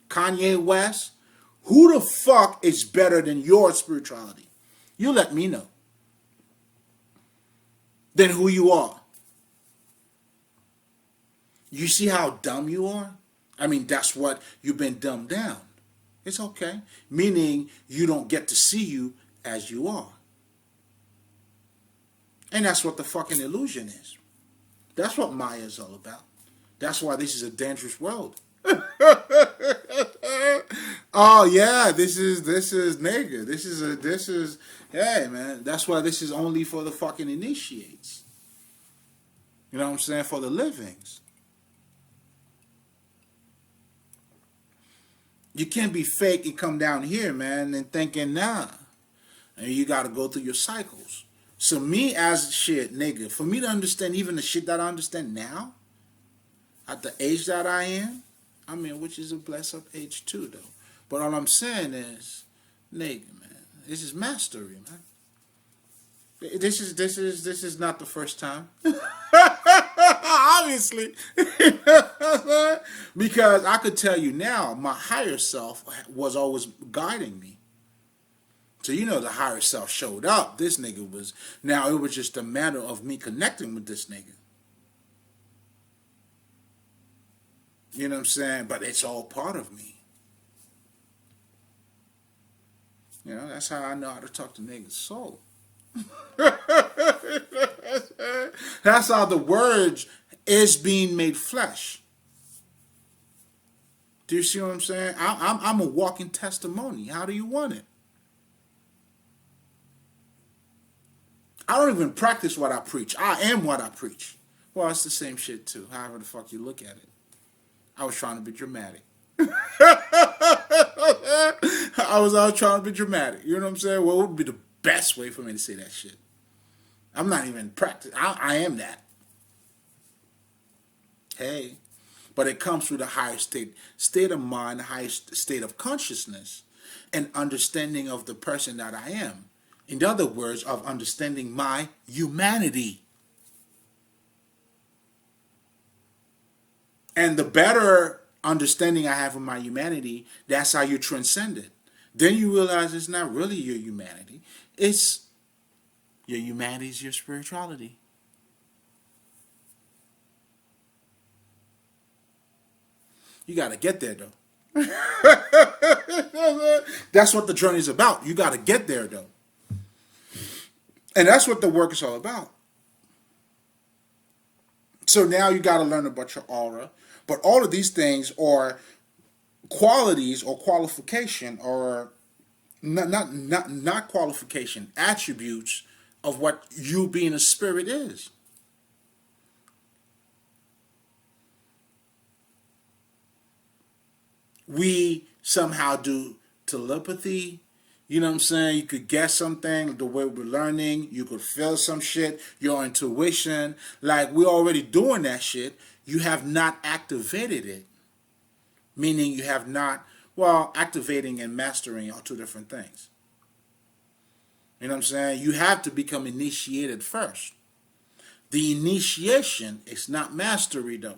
Kanye West? Who the fuck is better than your spirituality? You let me know. Than who you are. You see how dumb you are? I mean, that's what you've been dumbed down. It's okay. Meaning you don't get to see you as you are. And that's what the fucking illusion is. That's what Maya is all about. That's why this is a dangerous world. Oh yeah, this is nigga. This is hey man. That's why this is only for the fucking initiates. You know what I'm saying? For the livings. You can't be fake and come down here, man, and thinking, nah. And you gotta go through your cycles. So me as shit, nigga, for me to understand even the shit that I understand now, at the age that I am, which is a blessed up age too, though. But all I'm saying is, nigga, man, this is mastery, man. This is not the first time. Obviously. Because I could tell you now, my higher self was always guiding me. So the higher self showed up. This nigga was, now it was just a matter of me connecting with this nigga. You know what I'm saying? But it's all part of me. You know, that's how I know how to talk to niggas' soul. That's how the word is being made flesh. Do you see what I'm saying? I'm a walking testimony. How do you want it? I don't even practice what I preach. I am what I preach. Well, it's the same shit too. However the fuck you look at it. I was trying to be dramatic. I was trying to be dramatic. You know what I'm saying? What would be the best way for me to say that shit? I'm not even practice. I am that. Hey, but it comes through the higher state of mind, the highest state of consciousness, and understanding of the person that I am. In other words, of understanding my humanity. And the better understanding I have of my humanity, that's how you transcend it. Then you realize it's not really your humanity. It's your humanity is your spirituality. You got to get there, though. That's what the journey is about. You got to get there, though. And that's what the work is all about. So now you got to learn about your aura. But all of these things are qualities or qualification or not qualification, attributes of what you being a spirit is. We somehow do telepathy. You know what I'm saying? You could guess something the way we're learning. You could feel some shit. Your intuition. Like, we're already doing that shit. You have not activated it. Meaning you have not, well, activating and mastering are two different things. You know what I'm saying? You have to become initiated first. The initiation is not mastery, though.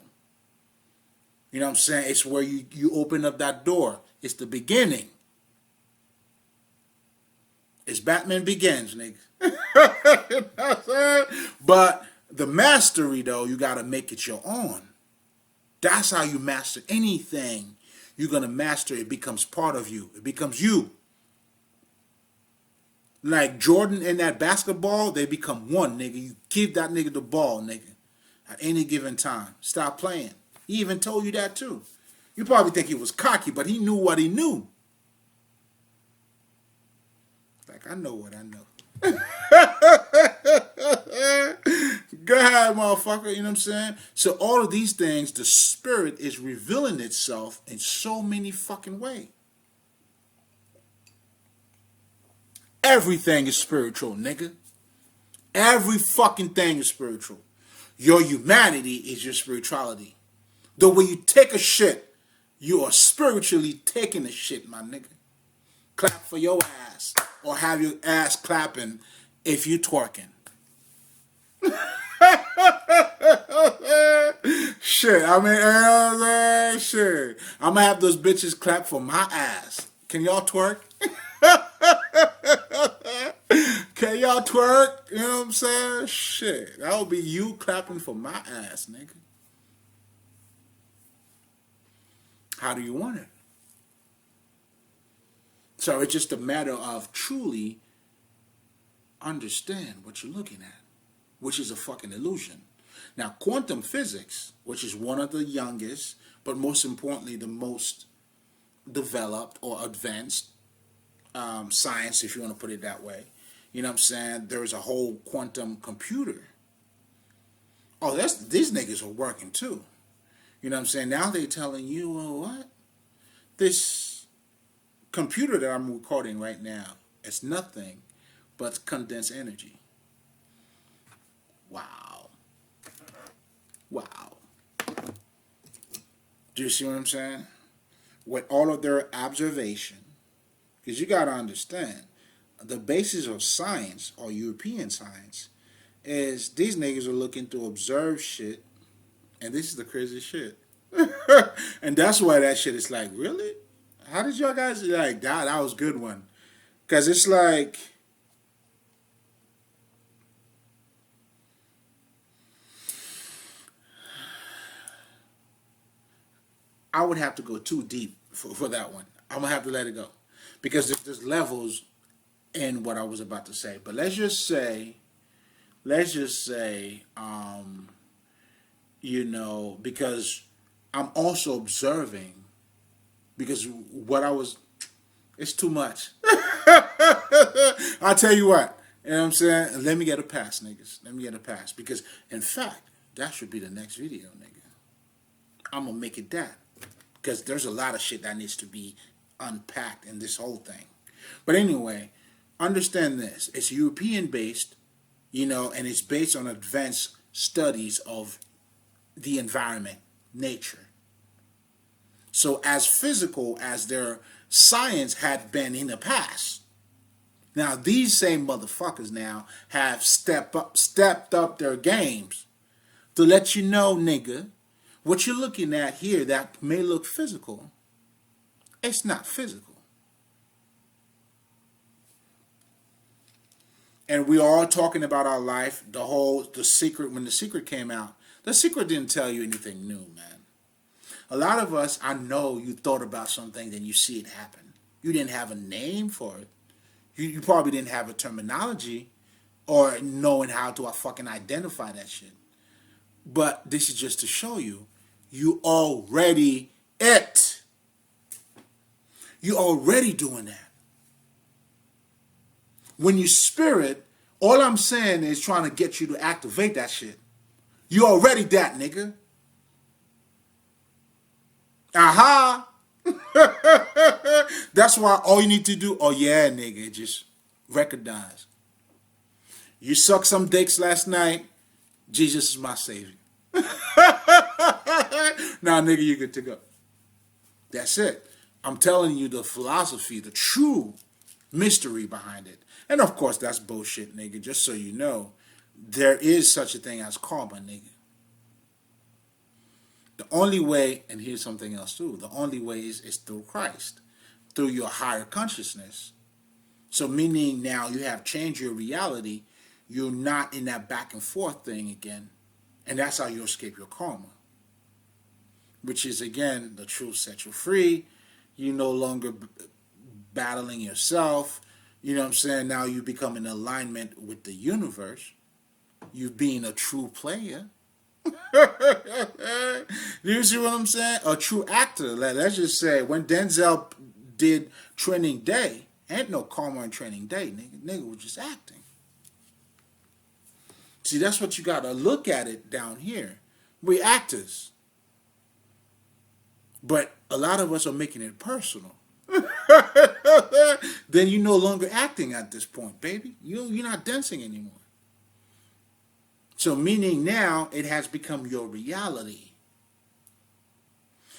You know what I'm saying? It's where you open up that door. It's the beginning. It's Batman Begins, nigga. You know what I'm saying? But the mastery, though, you got to make it your own. That's how you master anything. You're going to master it. It becomes part of you. It becomes you. Like Jordan and that basketball, they become one, nigga. You give that nigga the ball, nigga, at any given time. Stop playing. He even told you that, too. You probably think he was cocky, but he knew what he knew. Like, I know what I know. Go ahead, motherfucker. You know what I'm saying? So all of these things, the spirit is revealing itself in so many fucking ways. Everything is spiritual, nigga. Every fucking thing is spiritual. Your humanity is your spirituality. The way you take a shit, you are spiritually taking a shit, my nigga. Clap for your ass. Or have your ass clapping if you twerking. Shit, I mean, shit. I'm gonna have those bitches clap for my ass. Can y'all twerk? Can y'all twerk? You know what I'm saying? Shit, that would be you clapping for my ass, nigga. How do you want it? So it's just a matter of truly understand what you're looking at, which is a fucking illusion. Now, quantum physics, which is one of the youngest, but most importantly, the most developed or advanced science, if you want to put it that way. You know what I'm saying? There is a whole quantum computer. Oh, these niggas are working too. You know what I'm saying? Now they're telling you, well, what? This computer that I'm recording right now is nothing but condensed energy. Wow. Wow. Do you see what I'm saying? With all of their observation, because you got to understand, the basis of science, or European science, is these niggas are looking to observe shit, and this is the crazy shit. And that's why that shit is like, really? How did y'all guys, like, that was a good one. Because it's like, I would have to go too deep for that one. I'm going to have to let it go. Because there's levels in what I was about to say. But let's just say, because I'm also observing, because what I was, it's too much. I'll tell you what. You know what I'm saying? Let me get a pass, niggas. Let me get a pass. Because, in fact, that should be the next video, nigga. I'm going to make it that. Because there's a lot of shit that needs to be unpacked in this whole thing. But anyway, understand this. It's European-based, and it's based on advanced studies of the environment, nature. So as physical as their science had been in the past, now these same motherfuckers now have stepped up their games to let you know, nigga, what you're looking at here that may look physical, it's not physical. And we are all talking about our life, the Secret, when The Secret came out. The Secret didn't tell you anything new, man. A lot of us, I know you thought about something, then you see it happen. You didn't have a name for it. You probably didn't have a terminology or knowing how to fucking identify that shit. But this is just to show you, you already it. You already doing that. When you spirit, all I'm saying is trying to get you to activate that shit. You already that, nigga. Aha! That's why all you need to do, oh yeah, nigga, just recognize. You sucked some dicks last night, Jesus is my savior. Now, nigga, you good to go. That's it. I'm telling you the philosophy, the true mystery behind it. And of course, that's bullshit, nigga. Just so you know, there is such a thing as karma, nigga. The only way, and here's something else too, the only way is through Christ, through your higher consciousness. So meaning now you have changed your reality, you're not in that back and forth thing again. And that's how you escape your karma. Which is, again, the truth set you free. You're no longer battling yourself. You know what I'm saying? Now you become in alignment with the universe. You being a true player. You see what I'm saying? A true actor. Let's just say when Denzel did Training Day, ain't no karma in Training Day, nigga. Nigga was just acting. See, that's what you gotta look at it down here. We actors. But a lot of us are making it personal. Then you're no longer acting at this point, baby. You're not dancing anymore. So meaning now it has become your reality.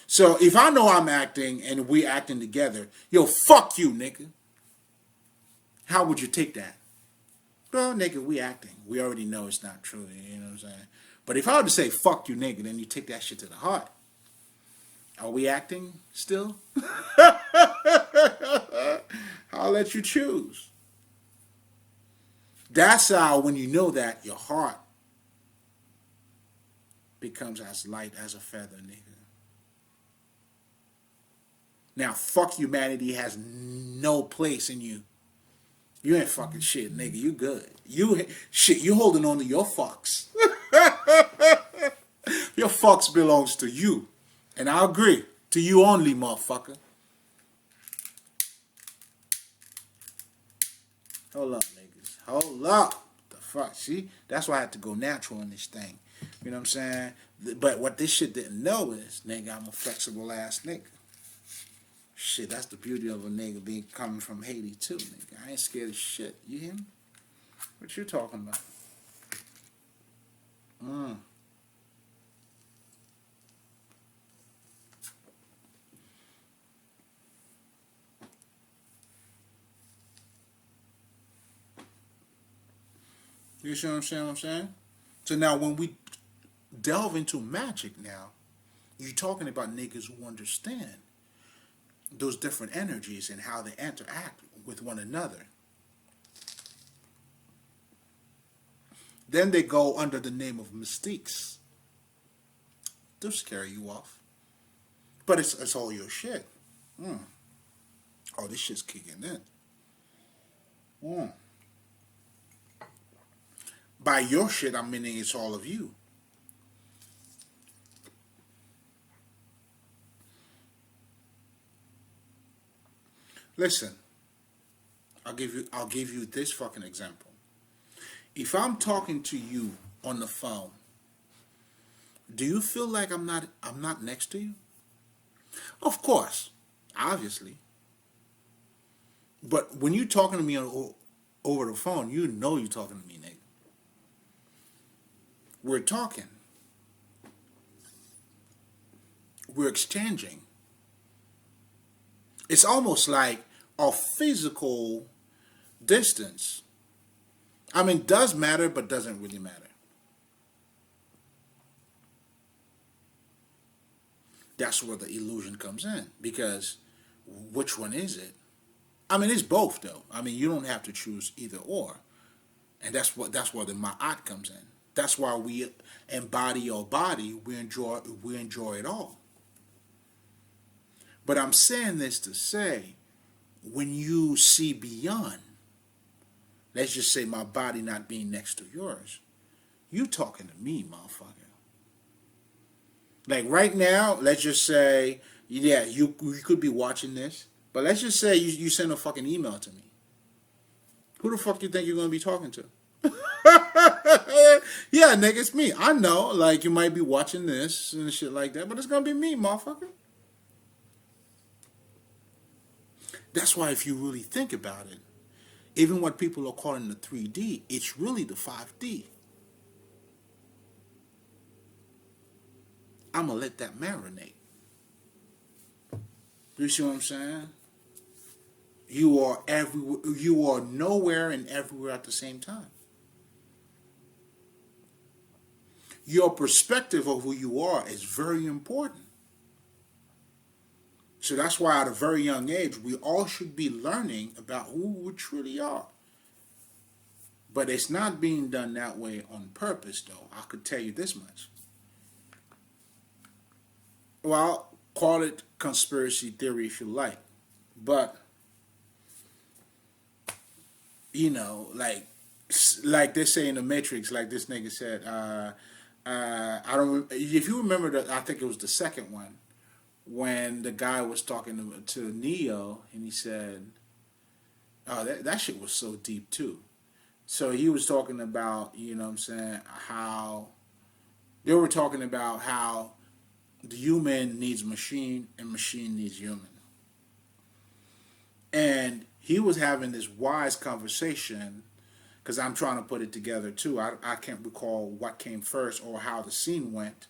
So if I know I'm acting and we acting together, yo, fuck you, nigga. How would you take that? Well, nigga, we acting. We already know it's not true, you know what I'm saying? But if I were to say fuck you, nigga, then you take that shit to the heart. Are we acting still? I'll let you choose. That's how, when you know that, your heart becomes as light as a feather, nigga. Now, fuck humanity has no place in you. You ain't fucking shit, nigga. You good. You holding on to your fucks. Your fucks belongs to you. And I agree. To you only, motherfucker. Hold up, niggas. Hold up. The fuck? See? That's why I had to go natural in this thing. You know what I'm saying? But what this shit didn't know is, nigga, I'm a flexible ass nigga. Shit, that's the beauty of a nigga being coming from Haiti too, nigga. I ain't scared of shit. You hear me? What you talking about? You see what I'm saying? So now when we delve into magic now, you're talking about niggas who understand those different energies and how they interact with one another. Then they go under the name of mystiques. They'll scare you off. But it's all your shit. Oh, this shit's kicking in. Mm. By your shit, I'm meaning it's all of you. Listen, I'll give you this fucking example. If I'm talking to you on the phone, do you feel like I'm not next to you? Of course, obviously. But when you're talking to me over the phone, you know you're talking to me, nigga. We're talking. We're exchanging. It's almost like a physical distance. I mean, does matter, but doesn't really matter. That's where the illusion comes in. Because which one is it? I mean, it's both though. I mean, you don't have to choose either or, and that's where the ma'at comes in. That's why we embody our body. We enjoy it all. But I'm saying this to say, when you see beyond, let's just say my body not being next to yours, you talking to me, motherfucker. Like right now, let's just say, yeah, you could be watching this, but let's just say you send a fucking email to me. Who the fuck do you think you're gonna be talking to? Yeah, nigga, it's me. I know, like you might be watching this and shit like that, but it's gonna be me, motherfucker. That's why if you really think about it, even what people are calling the 3D, it's really the 5D. I'm gonna let that marinate. You see what I'm saying? You are you are nowhere and everywhere at the same time. Your perspective of who you are is very important. So that's why at a very young age, we all should be learning about who we truly are. But it's not being done that way on purpose, though. I could tell you this much. Well, call it conspiracy theory if you like. But, like they say in the Matrix, like this nigga said, I don't. If you remember, I think it was the second one when the guy was talking to Neo, and he said, "Oh, that shit was so deep too." So he was talking about, what I'm saying, how they were talking about how the human needs machine and machine needs human, and he was having this wise conversation because I'm trying to put it together too. I can't recall what came first or how the scene went,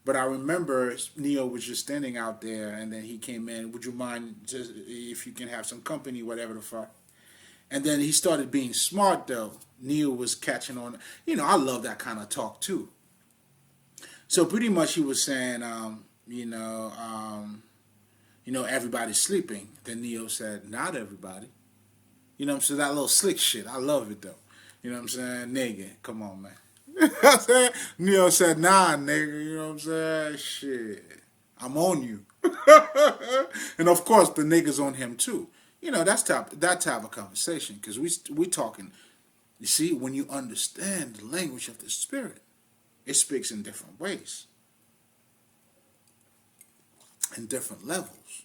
but I remember Neo was just standing out there, and then he came in. Would you mind just if you can have some company, whatever the fuck? And then he started being smart though. Neo was catching on. I love that kind of talk too. So pretty much he was saying, everybody's sleeping. Then Neo said, not everybody. So that little slick shit. I love it though. You know what I'm saying? Nigga, come on, man. I said, Neo said, nah, nigga. You know what I'm saying? Shit. I'm on you. And of course, the nigga's on him too. That type of conversation. Because we talking, you see, when you understand the language of the spirit, it speaks in different ways, in different levels.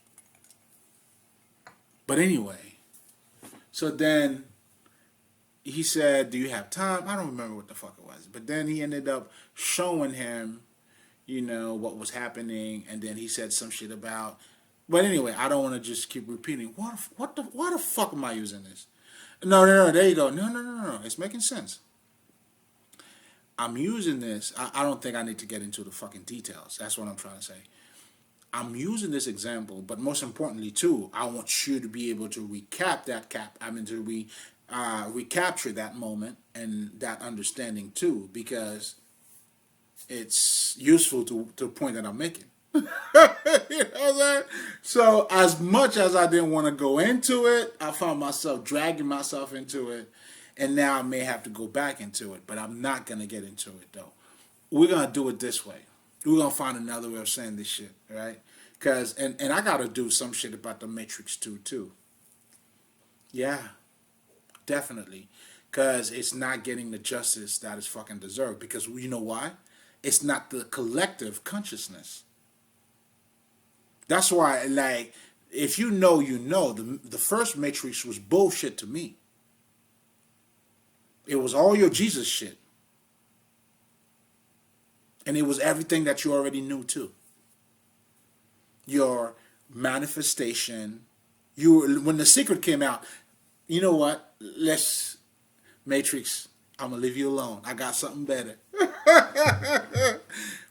But anyway, so then he said, do you have time? I don't remember what the fuck it was. But then he ended up showing him, what was happening. And then he said some shit about, but anyway, I don't want to just keep repeating. Why the fuck am I using this? No, no, no, there you go. No, no, no, no. It's making sense. I'm using this. I don't think I need to get into the fucking details. That's what I'm trying to say. I'm using this example, but most importantly, too, I want you to be able to recap that recapture that moment and that understanding too, because it's useful to the point that I'm making. You know what I'm saying? So as much as I didn't want to go into it, I found myself dragging myself into it, and now I may have to go back into it, but I'm not gonna get into it though. We're gonna do it this way. We're gonna find another way of saying this shit, right? Cause and I gotta do some shit about the Matrix 2 too. Yeah. definitely, because it's not getting the justice that is fucking deserved. Because you know why? It's not the collective consciousness. That's why, like, if you know, you know. The first Matrix was bullshit to me. It was all your Jesus shit, and it was everything that you already knew too. Your manifestation. You when The Secret came out, you know what? Let's Matrix. I'm gonna leave you alone. I got something better.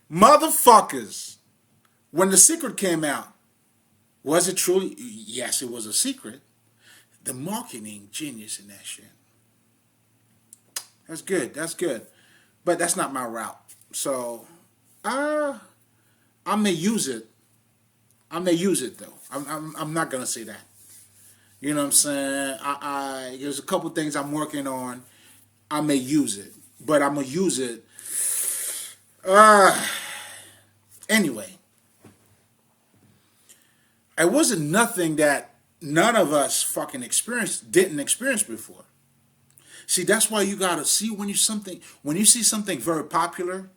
Motherfuckers. When The Secret came out, was it truly? Yes, it was a secret. The marketing genius in that shit. That's good. That's good. But that's not my route. So, I may use it. I may use it though. I'm not gonna say that. You know what I'm saying? There's a couple things I'm working on. I may use it, but I'm gonna use it. Anyway, it wasn't nothing that none of us fucking didn't experience before. See, that's why you gotta see when you see something very popular,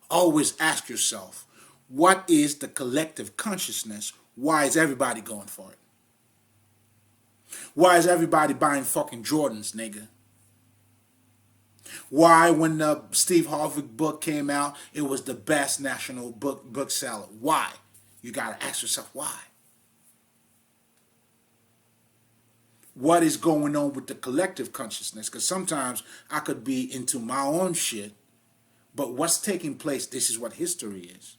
always ask yourself, what is the collective consciousness? Why is everybody going for it? Why is everybody buying fucking Jordans, nigga? Why, when the Steve Harvey book came out, it was the best national bookseller? Why? You gotta ask yourself why. What is going on with the collective consciousness? Because sometimes I could be into my own shit, but what's taking place, this is what history is.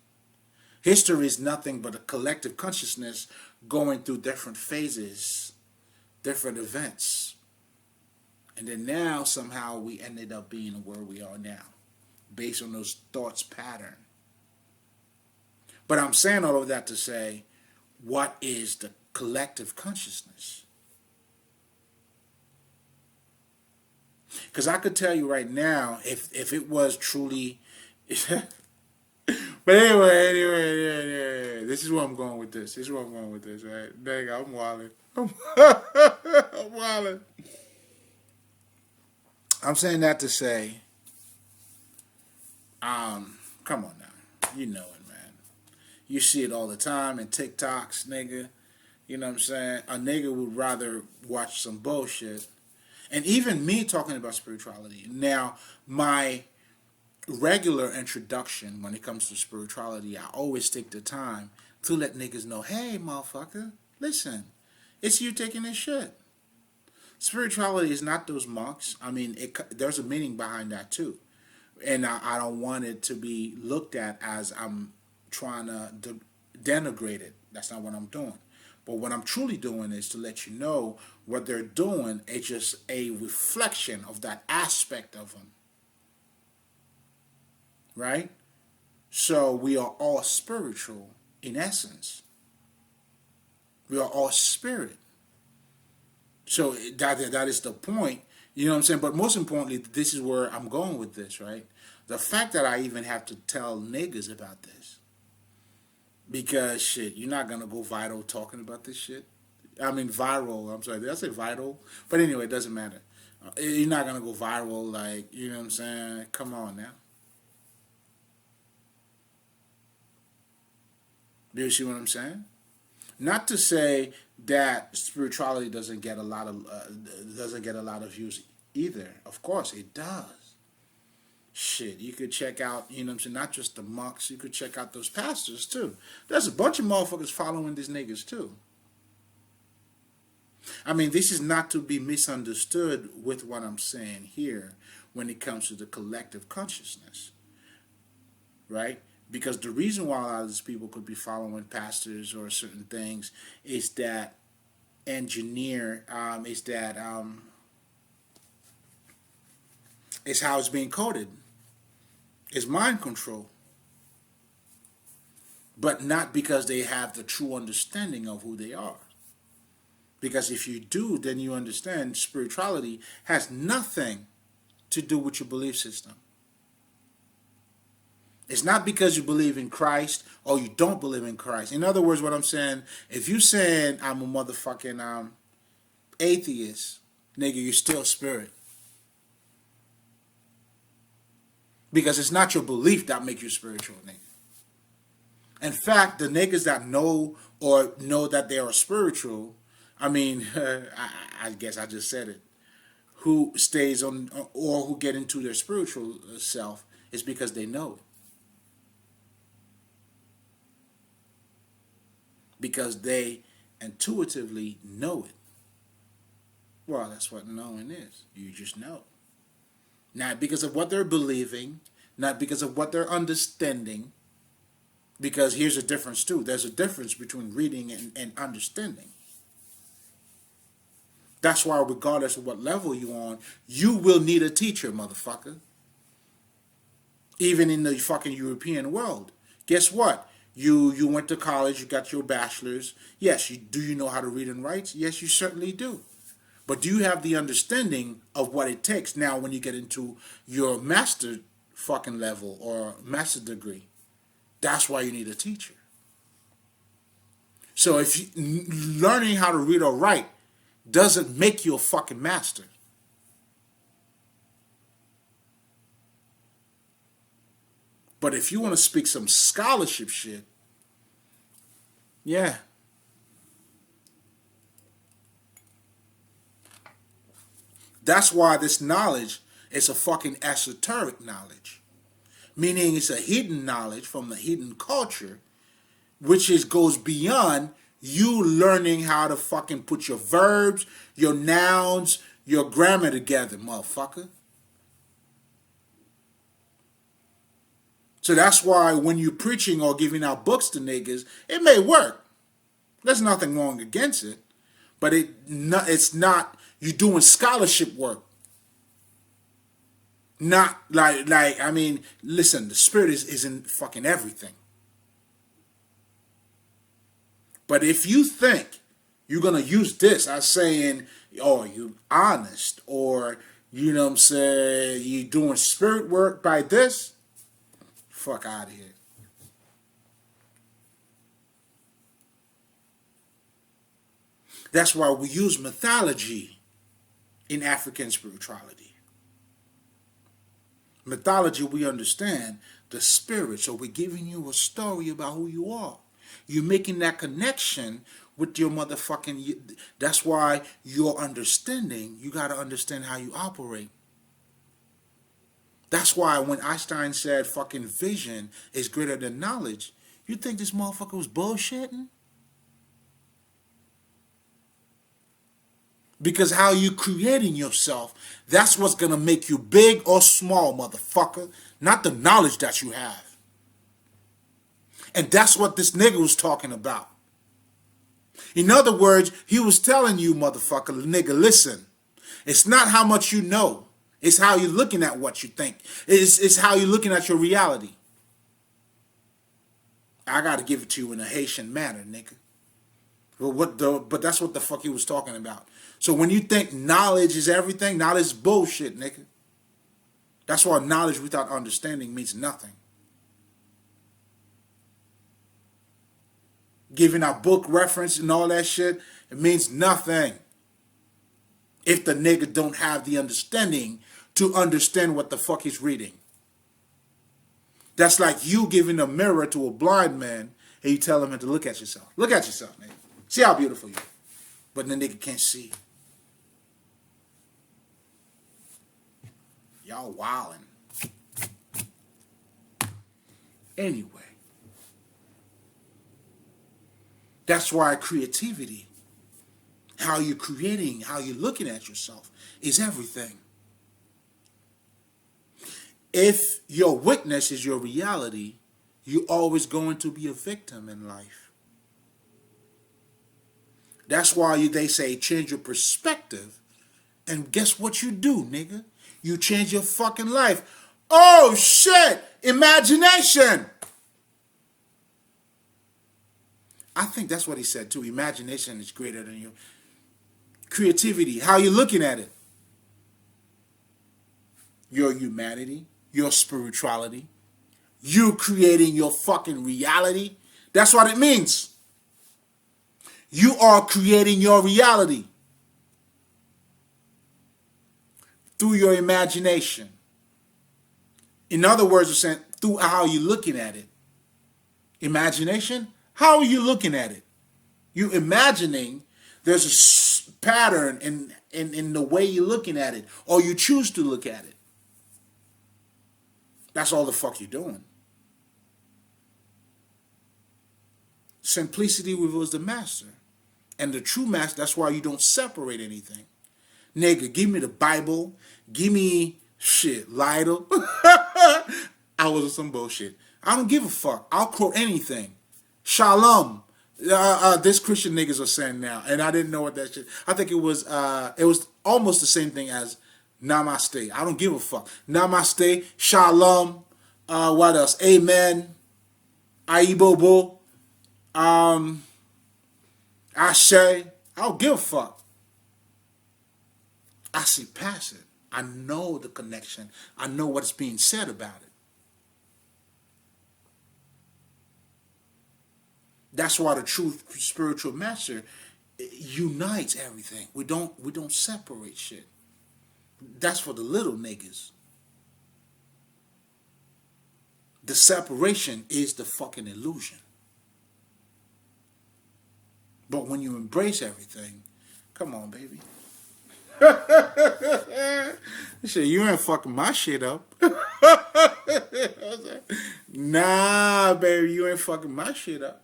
History is nothing but a collective consciousness going through different phases, different events. And then now somehow we ended up being where we are now, based on those thoughts pattern. But I'm saying all of that to say, what is the collective consciousness? Because I could tell you right now, if it was truly... But anyway, this is where I'm going with this. Right? Dang, I'm wilding. I'm wilding. I'm saying that to say, come on now. You know it, man. You see it all the time in TikToks, nigga. You know what I'm saying? A nigga would rather watch some bullshit. And even me talking about spirituality. Now, my regular introduction when it comes to spirituality, I always take the time to let niggas know, hey, motherfucker, listen, it's you taking this shit. Spirituality is not those monks. I mean, there's a meaning behind that too. And I don't want it to be looked at as I'm trying to denigrate it. That's not what I'm doing. But what I'm truly doing is to let you know what they're doing is just a reflection of that aspect of them. Right? So we are all spiritual in essence. We are all spirit. So that is the point. You know what I'm saying? But most importantly, this is where I'm going with this, right? The fact that I even have to tell niggas about this. Because, shit, you're not going to go viral talking about this shit. I mean, viral. I'm sorry, did I say vital? But anyway, it doesn't matter. You're not going to go viral, like, you know what I'm saying? Come on now. Do you see what I'm saying? Not to say that spirituality doesn't get a lot of views either. Of course, it does. Shit, you could check out, you know what I'm saying, not just the monks, you could check out those pastors too. There's a bunch of motherfuckers following these niggas too. I mean, this is not to be misunderstood with what I'm saying here when it comes to the collective consciousness. Right? Because the reason why a lot of these people could be following pastors or certain things is that it's how it's being coded. It's mind control. But not because they have the true understanding of who they are. Because if you do, then you understand spirituality has nothing to do with your belief system. It's not because you believe in Christ or you don't believe in Christ. In other words, what I'm saying, if you're saying I'm a motherfucking atheist, nigga, you're still spirit. Because it's not your belief that make you spiritual, nigga. In fact, the niggas that know or know that they are spiritual, I mean, I guess I just said it, who stays on or who get into their spiritual self is because they know it. Because they intuitively know it. Well, that's what knowing is. You just know. Not because of what they're believing, not because of what they're understanding. Because here's a difference too. There's a difference between reading and understanding. That's why regardless of what level you're on, you will need a teacher, motherfucker. Even in the fucking European world. Guess what? You went to college, you got your bachelor's. Yes, do you know how to read and write? Yes, you certainly do. But do you have the understanding of what it takes now when you get into your master fucking level or master degree? That's why you need a teacher. So if learning how to read or write doesn't make you a fucking master. But if you want to speak some scholarship shit, yeah. That's why this knowledge is a fucking esoteric knowledge. Meaning it's a hidden knowledge from the hidden culture, which goes beyond you learning how to fucking put your verbs, your nouns, your grammar together, motherfucker. So that's why when you're preaching or giving out books to niggas, it may work. There's nothing wrong against it. But it's not, you're doing scholarship work. Not I mean, listen, the spirit is in fucking everything. But if you think you're going to use this as saying, oh, you're honest, or, you know what I'm saying, you're doing spirit work by this, fuck out of here. That's why we use mythology in African spirituality. Mythology, we understand the spirit, so we're giving you a story about who you are. You're making that connection with your motherfucking... That's why your understanding, you got to understand how you operate. That's why when Einstein said fucking vision is greater than knowledge, you think this motherfucker was bullshitting? Because how you creating yourself, that's what's going to make you big or small, motherfucker. Not the knowledge that you have. And that's what this nigga was talking about. In other words, he was telling you, motherfucker, nigga, listen. It's not how much you know. It's how you're looking at what you think. It's how you're looking at your reality. I got to give it to you in a Haitian manner, nigga. But that's what the fuck he was talking about. So when you think knowledge is everything, knowledge is bullshit, nigga. That's why knowledge without understanding means nothing. Giving out book reference and all that shit, it means nothing. If the nigga don't have the understanding to understand what the fuck he's reading. That's like you giving a mirror to a blind man and you tell him to look at yourself. Look at yourself, nigga. See how beautiful you are. But the nigga can't see. Y'all wildin'. Anyway. That's why creativity, how you're creating, how you're looking at yourself, is everything. If your witness is your reality, you're always going to be a victim in life. That's why they say change your perspective. And guess what you do, nigga? You change your fucking life. Oh, shit! Imagination! I think that's what he said, too. Imagination is greater than your creativity. How you looking at it? Your humanity, your spirituality, you creating your fucking reality. That's what it means. You are creating your reality. through your imagination. In other words, we're saying through how you're looking at it. Imagination, how are you looking at it? You imagining there's a pattern in the way you're looking at it, or you choose to look at it. That's all the fuck you're doing. Simplicity reveals the master. And the true master, that's why you don't separate anything. Nigga, give me the Bible. Give me shit, Lidl. I was on some bullshit. I don't give a fuck. I'll quote anything. Shalom. This Christian niggas are saying now, and I didn't know what that shit. I think it was almost the same thing as namaste. I don't give a fuck. Namaste, shalom. What else? Amen. Aibobo. Ashe. I don't give a fuck. I see past it. I know the connection. I know what's being said about it. That's why the true spiritual master unites everything. We don't separate shit. That's for the little niggas. The separation is the fucking illusion. But when you embrace everything, come on, baby. Shit, you ain't fucking my shit up. Nah, baby, you ain't fucking my shit up.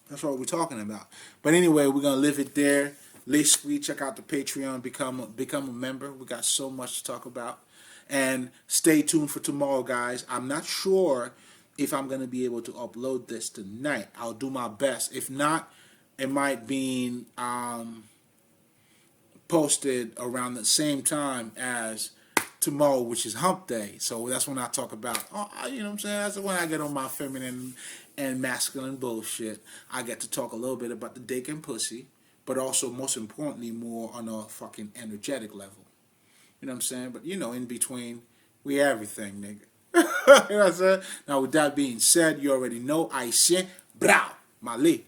That's what we're talking about. But anyway, we're gonna leave it there. Basically, check out the Patreon, become a member. We got so much to talk about. And stay tuned for tomorrow, guys. I'm not sure if I'm gonna be able to upload this tonight. I'll do my best. If not, it might be posted around the same time as tomorrow, which is hump day. So that's when I talk about, you know what I'm saying? That's when I get on my feminine and masculine bullshit. I get to talk a little bit about the dick and pussy, but also, most importantly, more on a fucking energetic level. You know what I'm saying? But, you know, in between, we everything, nigga. You know what I'm saying? Now, with that being said, you already know, I say, brah, Mali.